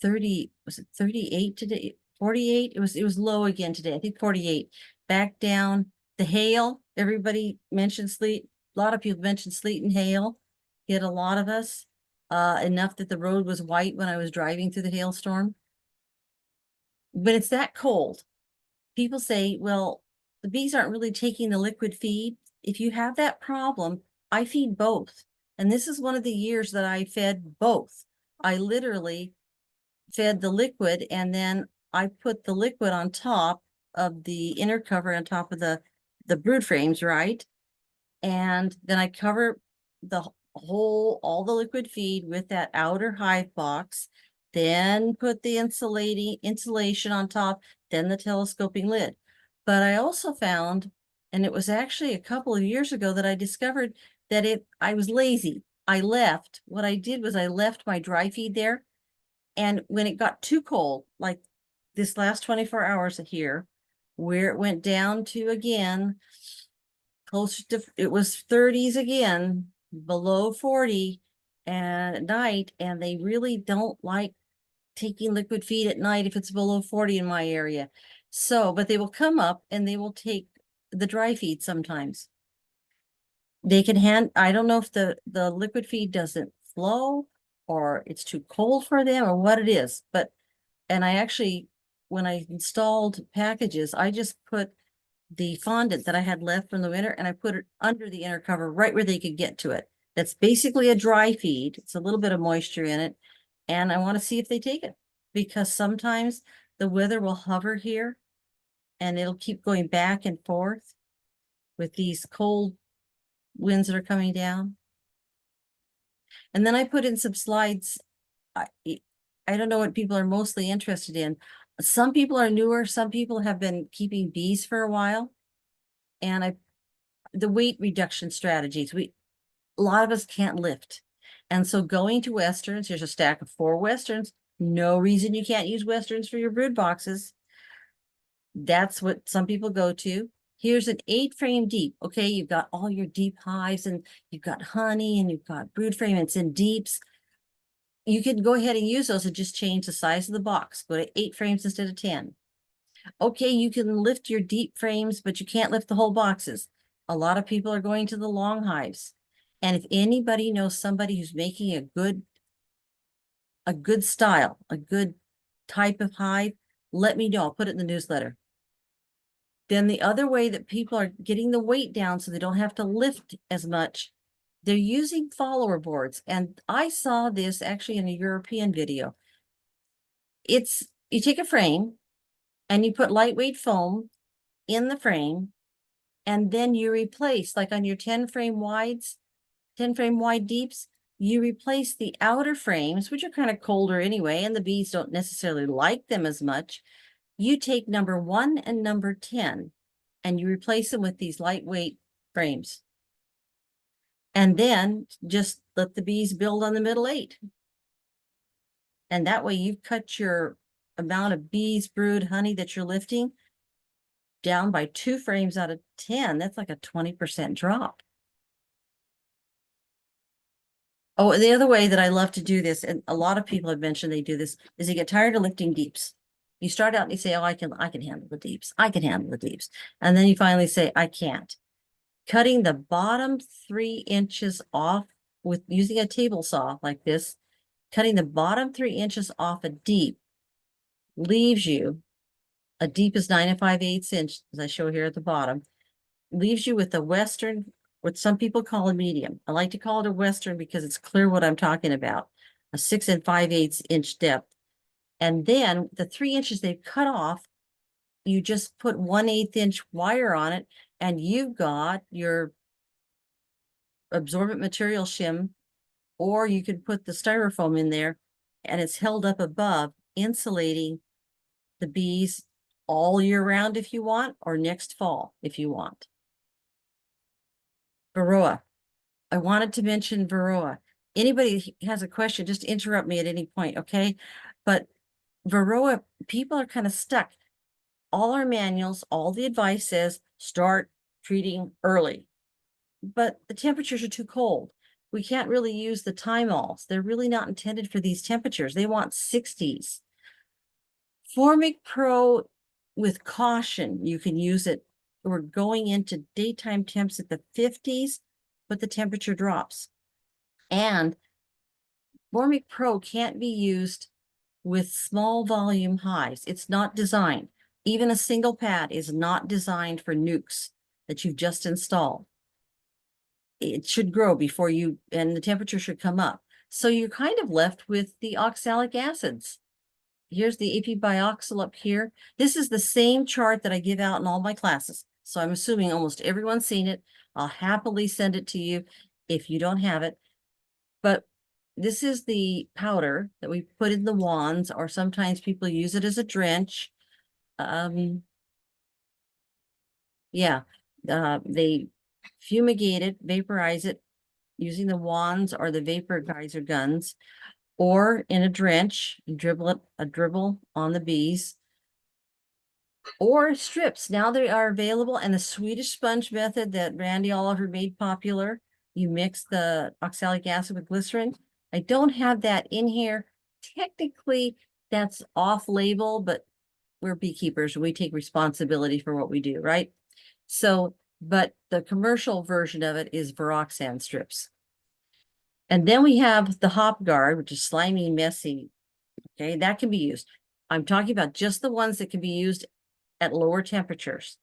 30, was it 38 today? 48? It was low again today. I think 48. Back down. The hail, everybody mentioned sleet. A lot of people mentioned sleet and hail. Hit a lot of us. Enough that the road was white when I was driving through the hailstorm. But it's that cold. People say, well, the bees aren't really taking the liquid feed. If you have that problem, I feed both. And this is one of the years that I fed both. I literally fed the liquid, and then I put the liquid on top of the inner cover on top of the brood frames, right? And then I cover all the liquid feed with that outer hive box, then put the insulation on top, then the telescoping lid. But I also found, and it was actually a couple of years ago that I discovered that I was lazy. What I did was I left my dry feed there. And when it got too cold, like this last 24 hours here, where it went down to again, close to, it was 30s again, below 40 and at night, and they really don't like taking liquid feed at night if it's below 40 in my area. So, but they will come up and they will take the dry feed sometimes. They can I don't know if the liquid feed doesn't flow or it's too cold for them or what it is, but, and I actually, when I installed packages, I just put the fondant that I had left from the winter and I put it under the inner cover right where they could get to it. That's basically a dry feed. It's a little bit of moisture in it. And I want to see if they take it, because sometimes the weather will hover here and it'll keep going back and forth with these cold winds that are coming down. And then I put in some slides. I, I don't know what people are mostly interested in. Some people are newer. Some people have been keeping bees for a while. And the weight reduction strategies, a lot of us can't lift. And so going to Westerns, here's a stack of 4 Westerns. No reason you can't use Westerns for your brood boxes. That's what some people go to. Here's an 8-frame deep. Okay, you've got all your deep hives and you've got honey and you've got brood frame. It's in deeps. You can go ahead and use those and just change the size of the box. Go to 8 frames instead of 10. Okay, you can lift your deep frames, but you can't lift the whole boxes. A lot of people are going to the long hives. And if anybody knows somebody who's making a good style, a good type of hive, let me know. I'll put it in the newsletter. Then the other way that people are getting the weight down so they don't have to lift as much, they're using follower boards. And I saw this actually in a European video. You take a frame and you put lightweight foam in the frame, and then you replace, like on your 10 frame wides, 10 frame wide deeps, you replace the outer frames, which are kind of colder anyway, and the bees don't necessarily like them as much. You take number 1 and number 10, and you replace them with these lightweight frames. And then just let the bees build on the middle 8. And that way you've cut your amount of bees, brood, honey that you're lifting down by 2 frames out of 10. That's like a 20% drop. Oh, and the other way that I love to do this, and a lot of people have mentioned they do this, is you get tired of lifting deeps. You start out and you say, oh, I can handle the deeps. I can handle the deeps. And then you finally say, I can't. Cutting the bottom 3 inches off with using a table saw like this, cutting the bottom 3 inches off a deep leaves you, a deep is 9 5/8 inch, as I show here at the bottom, leaves you with a Western, what some people call a medium. I like to call it a Western because it's clear what I'm talking about, a 6 5/8 inch depth. And then the 3 inches they've cut off, you just put 1/8 inch wire on it, and you've got your absorbent material shim, or you could put the styrofoam in there, and it's held up above, insulating the bees all year round if you want, or next fall if you want. Varroa. I wanted to mention Varroa. Anybody has a question, just interrupt me at any point, okay? But Varroa, people are kind of stuck. All our manuals, all the advice says start treating early, but the temperatures are too cold. We can't really use the Thymols. They're really not intended for these temperatures. They want 60s. Formic Pro, with caution, you can use it. We're going into daytime temps at the 50s, but the temperature drops. And Formic Pro can't be used with small volume hives. It's not designed. Even a single pad is not designed for nukes that you've just installed. It should grow before you, and the temperature should come up. So you're kind of left with the oxalic acids. Here's the AP bioxyl up here. This is the same chart that I give out in all my classes. So I'm assuming almost everyone's seen it. I'll happily send it to you if you don't have it. But this is the powder that we put in the wands, or sometimes people use it as a drench. Yeah, they fumigate it, vaporize it using the wands or the vapor geyser guns, or in a drench, you dribble it, a dribble on the bees, or strips. Now they are available, and the Swedish sponge method that Randy Oliver made popular. You mix the oxalic acid with glycerin. I don't have that in here. Technically, that's off label, but we're beekeepers. We take responsibility for what we do, right? So, but the commercial version of it is Viroxan strips. And then we have the hop guard, which is slimy, messy. Okay, that can be used. I'm talking about just the ones that can be used at lower temperatures.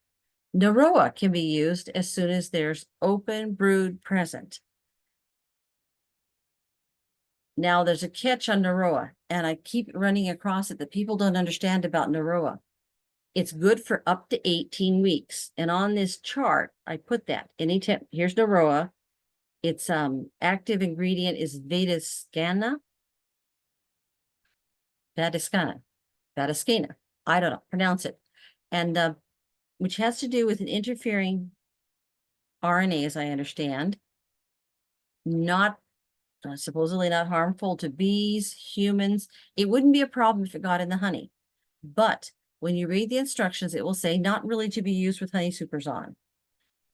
Naroa can be used as soon as there's open brood present. Now there's a catch on Naroa, and I keep running across it that people don't understand about Naroa. It's good for up to 18 weeks. And on this chart, I put that. Here's Naroa. Its active ingredient is Vadiscana. I don't know, pronounce it. And which has to do with an interfering RNA, as I understand, not supposedly not harmful to bees, humans. It wouldn't be a problem if it got in the honey. But when you read the instructions, it will say not really to be used with honey supers on.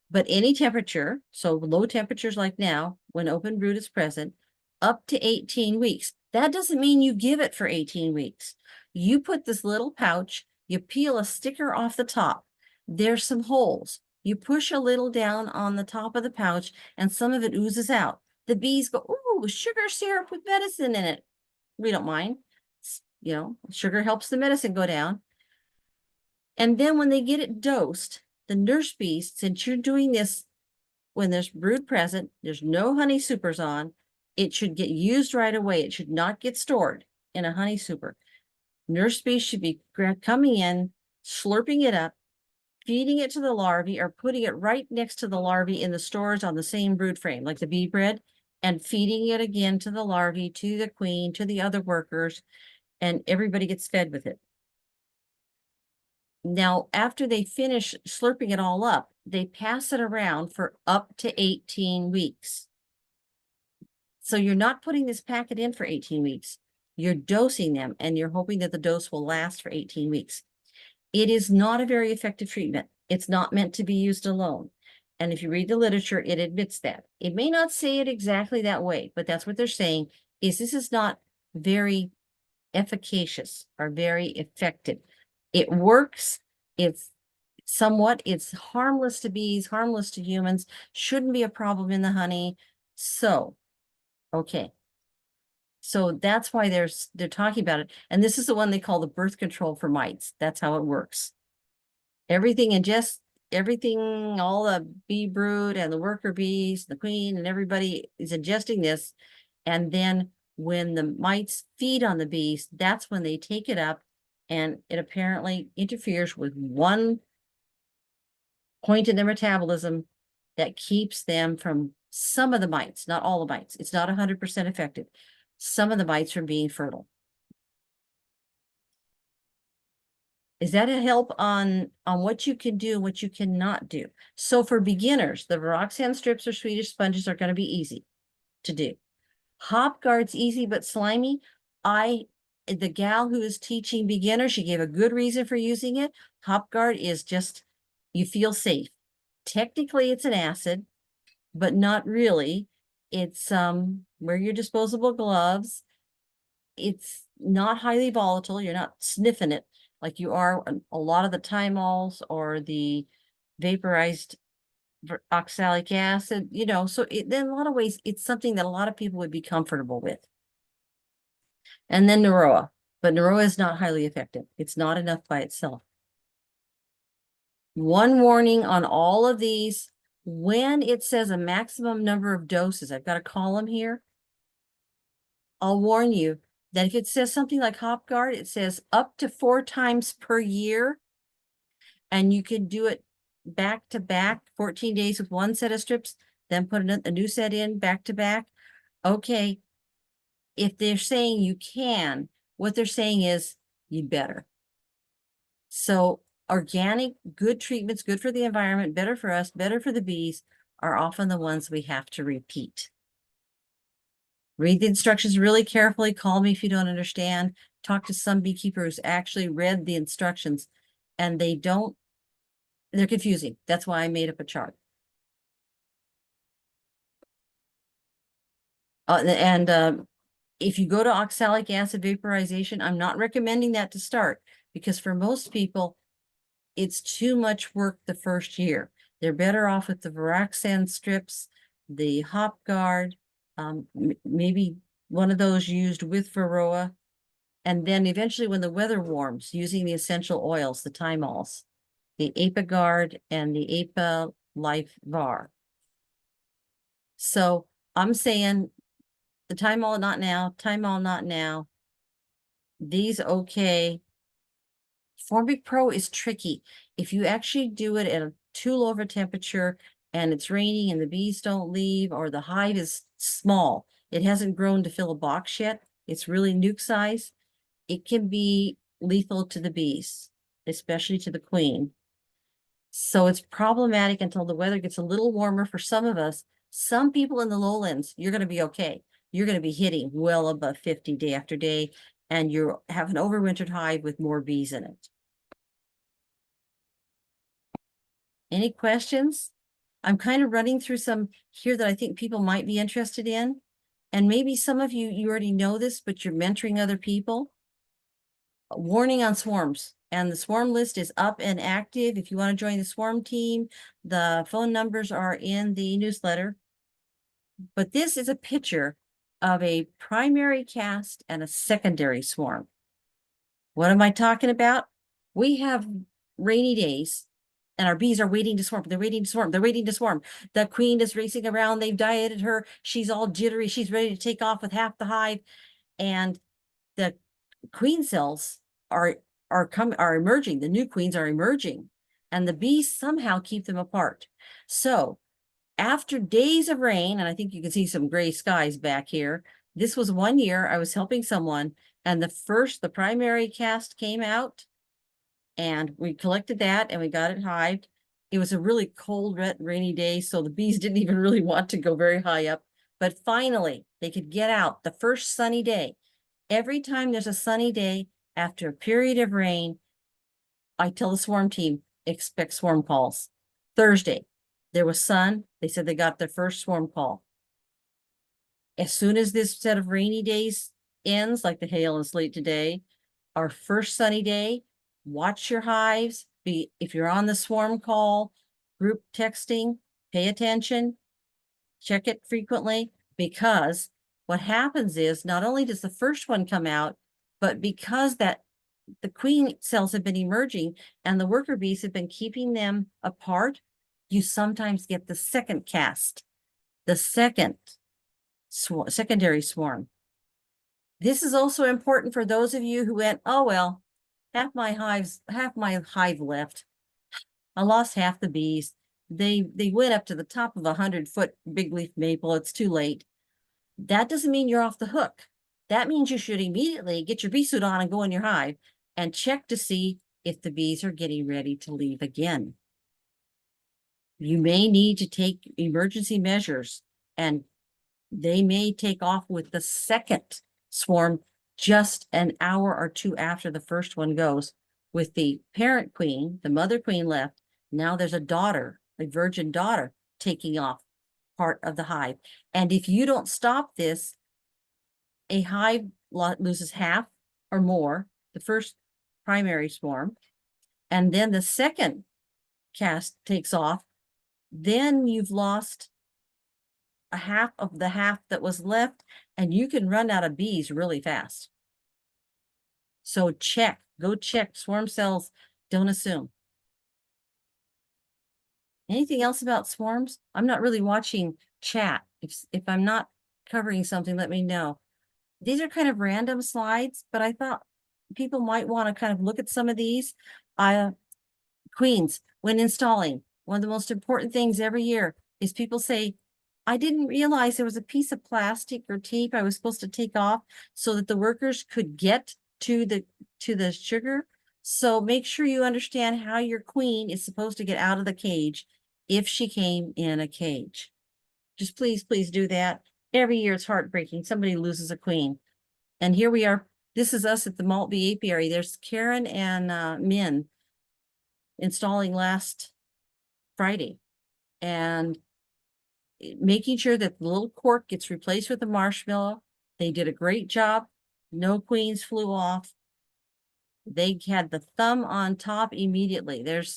But any temperature, so low temperatures like now, when open brood is present, up to 18 weeks. That doesn't mean you give it for 18 weeks. You put this little pouch, you peel a sticker off the top. There's some holes. You push a little down on the top of the pouch, and some of it oozes out. The bees go, ooh, sugar syrup with medicine in it. We don't mind. You know, sugar helps the medicine go down. And then when they get it dosed, the nurse bees, since you're doing this when there's brood present, there's no honey supers on, it should get used right away. It should not get stored in a honey super. Nurse bees should be coming in, slurping it up, feeding it to the larvae, or putting it right next to the larvae in the stores on the same brood frame, like the bee bread, and feeding it again to the larvae, to the queen, to the other workers, and everybody gets fed with it. Now, after they finish slurping it all up, they pass it around for up to 18 weeks. So you're not putting this packet in for 18 weeks. You're dosing them, and you're hoping that the dose will last for 18 weeks. It is not a very effective treatment. It's not meant to be used alone. And if you read the literature, it admits that. It may not say it exactly that way, but that's what they're saying, is this is not very efficacious or very effective. It works. It's harmless to bees, harmless to humans, shouldn't be a problem in the honey. So, okay. So that's why they're talking about it. And this is the one they call the birth control for mites. That's how it works. Everything, all the bee brood and the worker bees, the queen, and everybody is ingesting this. And then when the mites feed on the bees, that's when they take it up, and it apparently interferes with one point in their metabolism that keeps them from some of the mites, not all the mites. It's not 100% effective. Some of the mites from being fertile. Is that a help on what you can do and what you cannot do? So for beginners, the Viroxan strips or Swedish sponges are going to be easy to do. Hop guard's easy but slimy. The gal who is teaching beginners, she gave a good reason for using it. Hop guard is just, you feel safe. Technically, it's an acid, but not really. It's wear your disposable gloves. It's not highly volatile. You're not sniffing it like you are a lot of the Tymols or the vaporized oxalic acid, so in a lot of ways, it's something that a lot of people would be comfortable with. And then Naroa, but Naroa is not highly effective. It's not enough by itself. One warning on all of these, when it says a maximum number of doses, I've got a column here. I'll warn you that if it says something like Hop Guard, it says up to 4 times per year, and you can do it back to back, 14 days with one set of strips, then put a new set in back to back. Okay, if they're saying you can, what they're saying is you better. So organic, good treatments, good for the environment, better for us, better for the bees, are often the ones we have to repeat. Read the instructions really carefully. Call me if you don't understand. Talk to some beekeeper who's actually read the instructions, and they're confusing. That's why I made up a chart. If you go to oxalic acid vaporization, I'm not recommending that to start, because for most people, it's too much work the first year. They're better off with the Viroxan strips, the Hop Guard, maybe one of those used with Varroa. And then eventually when the weather warms, using the essential oils, the Tymols, the Apiguard and the Apa Life Var. So I'm saying the Tymol not now, Tymol not now. These okay. Formic Pro is tricky. If you actually do it at a too low of a temperature and it's raining and the bees don't leave, or the hive is small, it hasn't grown to fill a box yet, it's really nuke size, it can be lethal to the bees, especially to the queen. So it's problematic until the weather gets a little warmer for some of us. Some people in the lowlands, you're going to be okay. You're going to be hitting well above 50 day after day, and you have an overwintered hive with more bees in it. Any questions? I'm kind of running through some here that I think people might be interested in. And maybe some of you already know this, but you're mentoring other people. A warning on swarms. And the swarm list is up and active. If you want to join the swarm team, the phone numbers are in the newsletter. But this is a picture of a primary cast and a secondary swarm. What am I talking about? We have rainy days and our bees are waiting to swarm, they're waiting to swarm, they're waiting to swarm. The queen is racing around, they've dieted her, she's all jittery, she's ready to take off with half the hive. And the queen cells are emerging, the new queens are emerging, and the bees somehow keep them apart. So after days of rain, and I think you can see some gray skies back here, this was one year I was helping someone, and the primary cast came out, and we collected that and we got it hived. It was a really cold, rainy day, so the bees didn't even really want to go very high up, but finally they could get out the first sunny day. Every time there's a sunny day after a period of rain, I tell the swarm team, expect swarm calls. Thursday, there was sun. They said they got their first swarm call. As soon as this set of rainy days ends, like the hail and sleet today, our first sunny day, watch your hives. If you're on the swarm call, group texting, pay attention, check it frequently, because what happens is not only does the first one come out, but because the queen cells have been emerging and the worker bees have been keeping them apart, you sometimes get the second cast, the secondary swarm. This is also important for those of you who went, oh, well, half my hive left. I lost half the bees. They went up to the top of 100-foot big leaf maple. It's too late. That doesn't mean you're off the hook. That means you should immediately get your bee suit on and go in your hive and check to see if the bees are getting ready to leave again. You may need to take emergency measures, and they may take off with the second swarm just an hour or two after the first one goes. With the parent queen, the mother queen left, now there's a daughter, a virgin daughter, taking off part of the hive. And if you don't stop this, a hive loses half or more, the first primary swarm, and then the second cast takes off, then you've lost a half of the half that was left, and you can run out of bees really fast. So go check swarm cells, don't assume. Anything else about swarms? I'm not really watching chat. If I'm not covering something, let me know. These are kind of random slides, but I thought people might want to kind of look at some of these. Queens, when installing, one of the most important things every year is people say, I didn't realize there was a piece of plastic or tape I was supposed to take off so that the workers could get to the sugar. So make sure you understand how your queen is supposed to get out of the cage if she came in a cage. Just please do that. Every year it's heartbreaking. Somebody loses a queen. And here we are. This is us at the Malt Bee Apiary. There's Karen and Min installing last Friday. And making sure that the little cork gets replaced with a marshmallow. They did a great job. No queens flew off. They had the thumb on top immediately. There's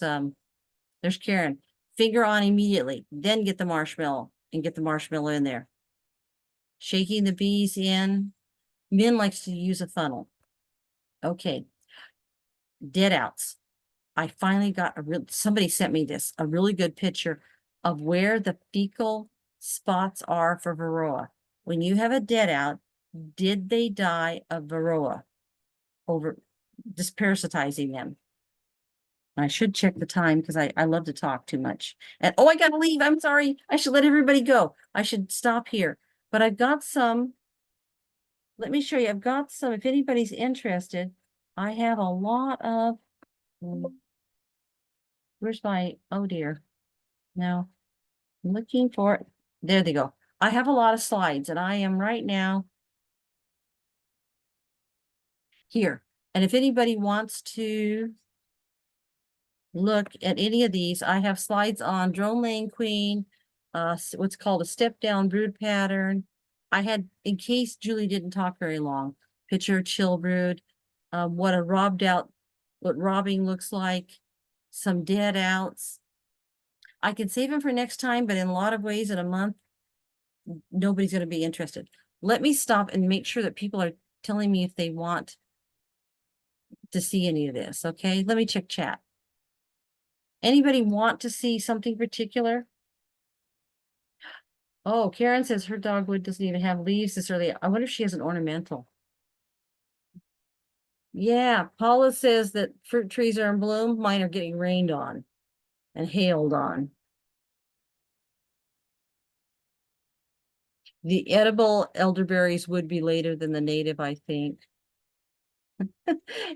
Karen. Finger on immediately. Then get the marshmallow and get the marshmallow in there. Shaking the bees in. Min likes to use a funnel. Okay. Dead outs. I finally got somebody sent me this, a really good picture of where the fecal spots are for varroa. When you have a dead out, did they die of varroa over just parasitizing them? I should check the time because I love to talk too much. And oh, I gotta leave. I'm sorry. I should let everybody go. I should stop here. But I've got some. Let me show you. I've got some. If anybody's interested, I have a lot of. Where's my, oh dear. No, I'm looking for it. There they go. I have a lot of slides, and I am right now here. And if anybody wants to look at any of these, I have slides on drone laying queen, what's called a step down brood pattern. I had, in case Julie didn't talk very long, picture chill brood, what robbing looks like, some dead outs. I can save them for next time, but in a lot of ways in a month, nobody's going to be interested. Let me stop and make sure that people are telling me if they want to see any of this. Okay, let me check chat. Anybody want to see something particular? Oh, Karen says her dogwood doesn't even have leaves this early. I wonder if she has an ornamental. Yeah, Paula says that fruit trees are in bloom. Mine are getting rained on and hailed on. The edible elderberries would be later than the native, I think.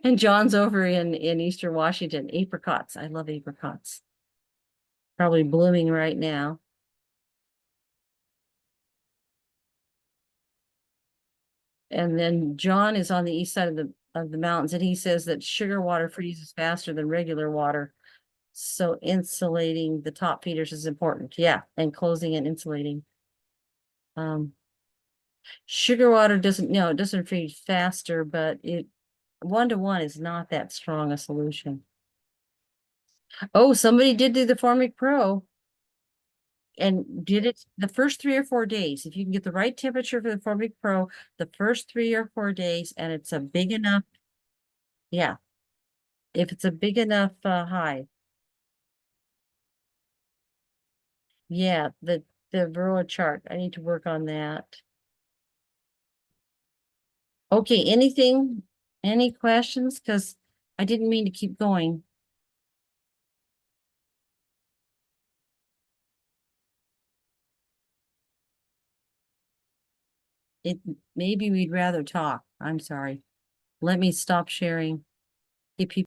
And John's over in Eastern Washington. Apricots. I love apricots. Probably blooming right now. And then John is on the east side of the mountains, and he says that sugar water freezes faster than regular water. So insulating the top feeders is important. Yeah, and closing and insulating. Sugar water doesn't, no, it doesn't freeze faster, but it 1-to-1 is not that strong a solution. Oh, somebody did do the Formic Pro and did it the first 3 or 4 days. If you can get the right temperature for the Formic Pro, the first 3 or 4 days, and it's a big enough, yeah. If it's a big enough hive. Yeah, the Varroa chart. I need to work on that. Okay, any questions? Because I didn't mean to keep going. Maybe we'd rather talk. I'm sorry. Let me stop sharing. If people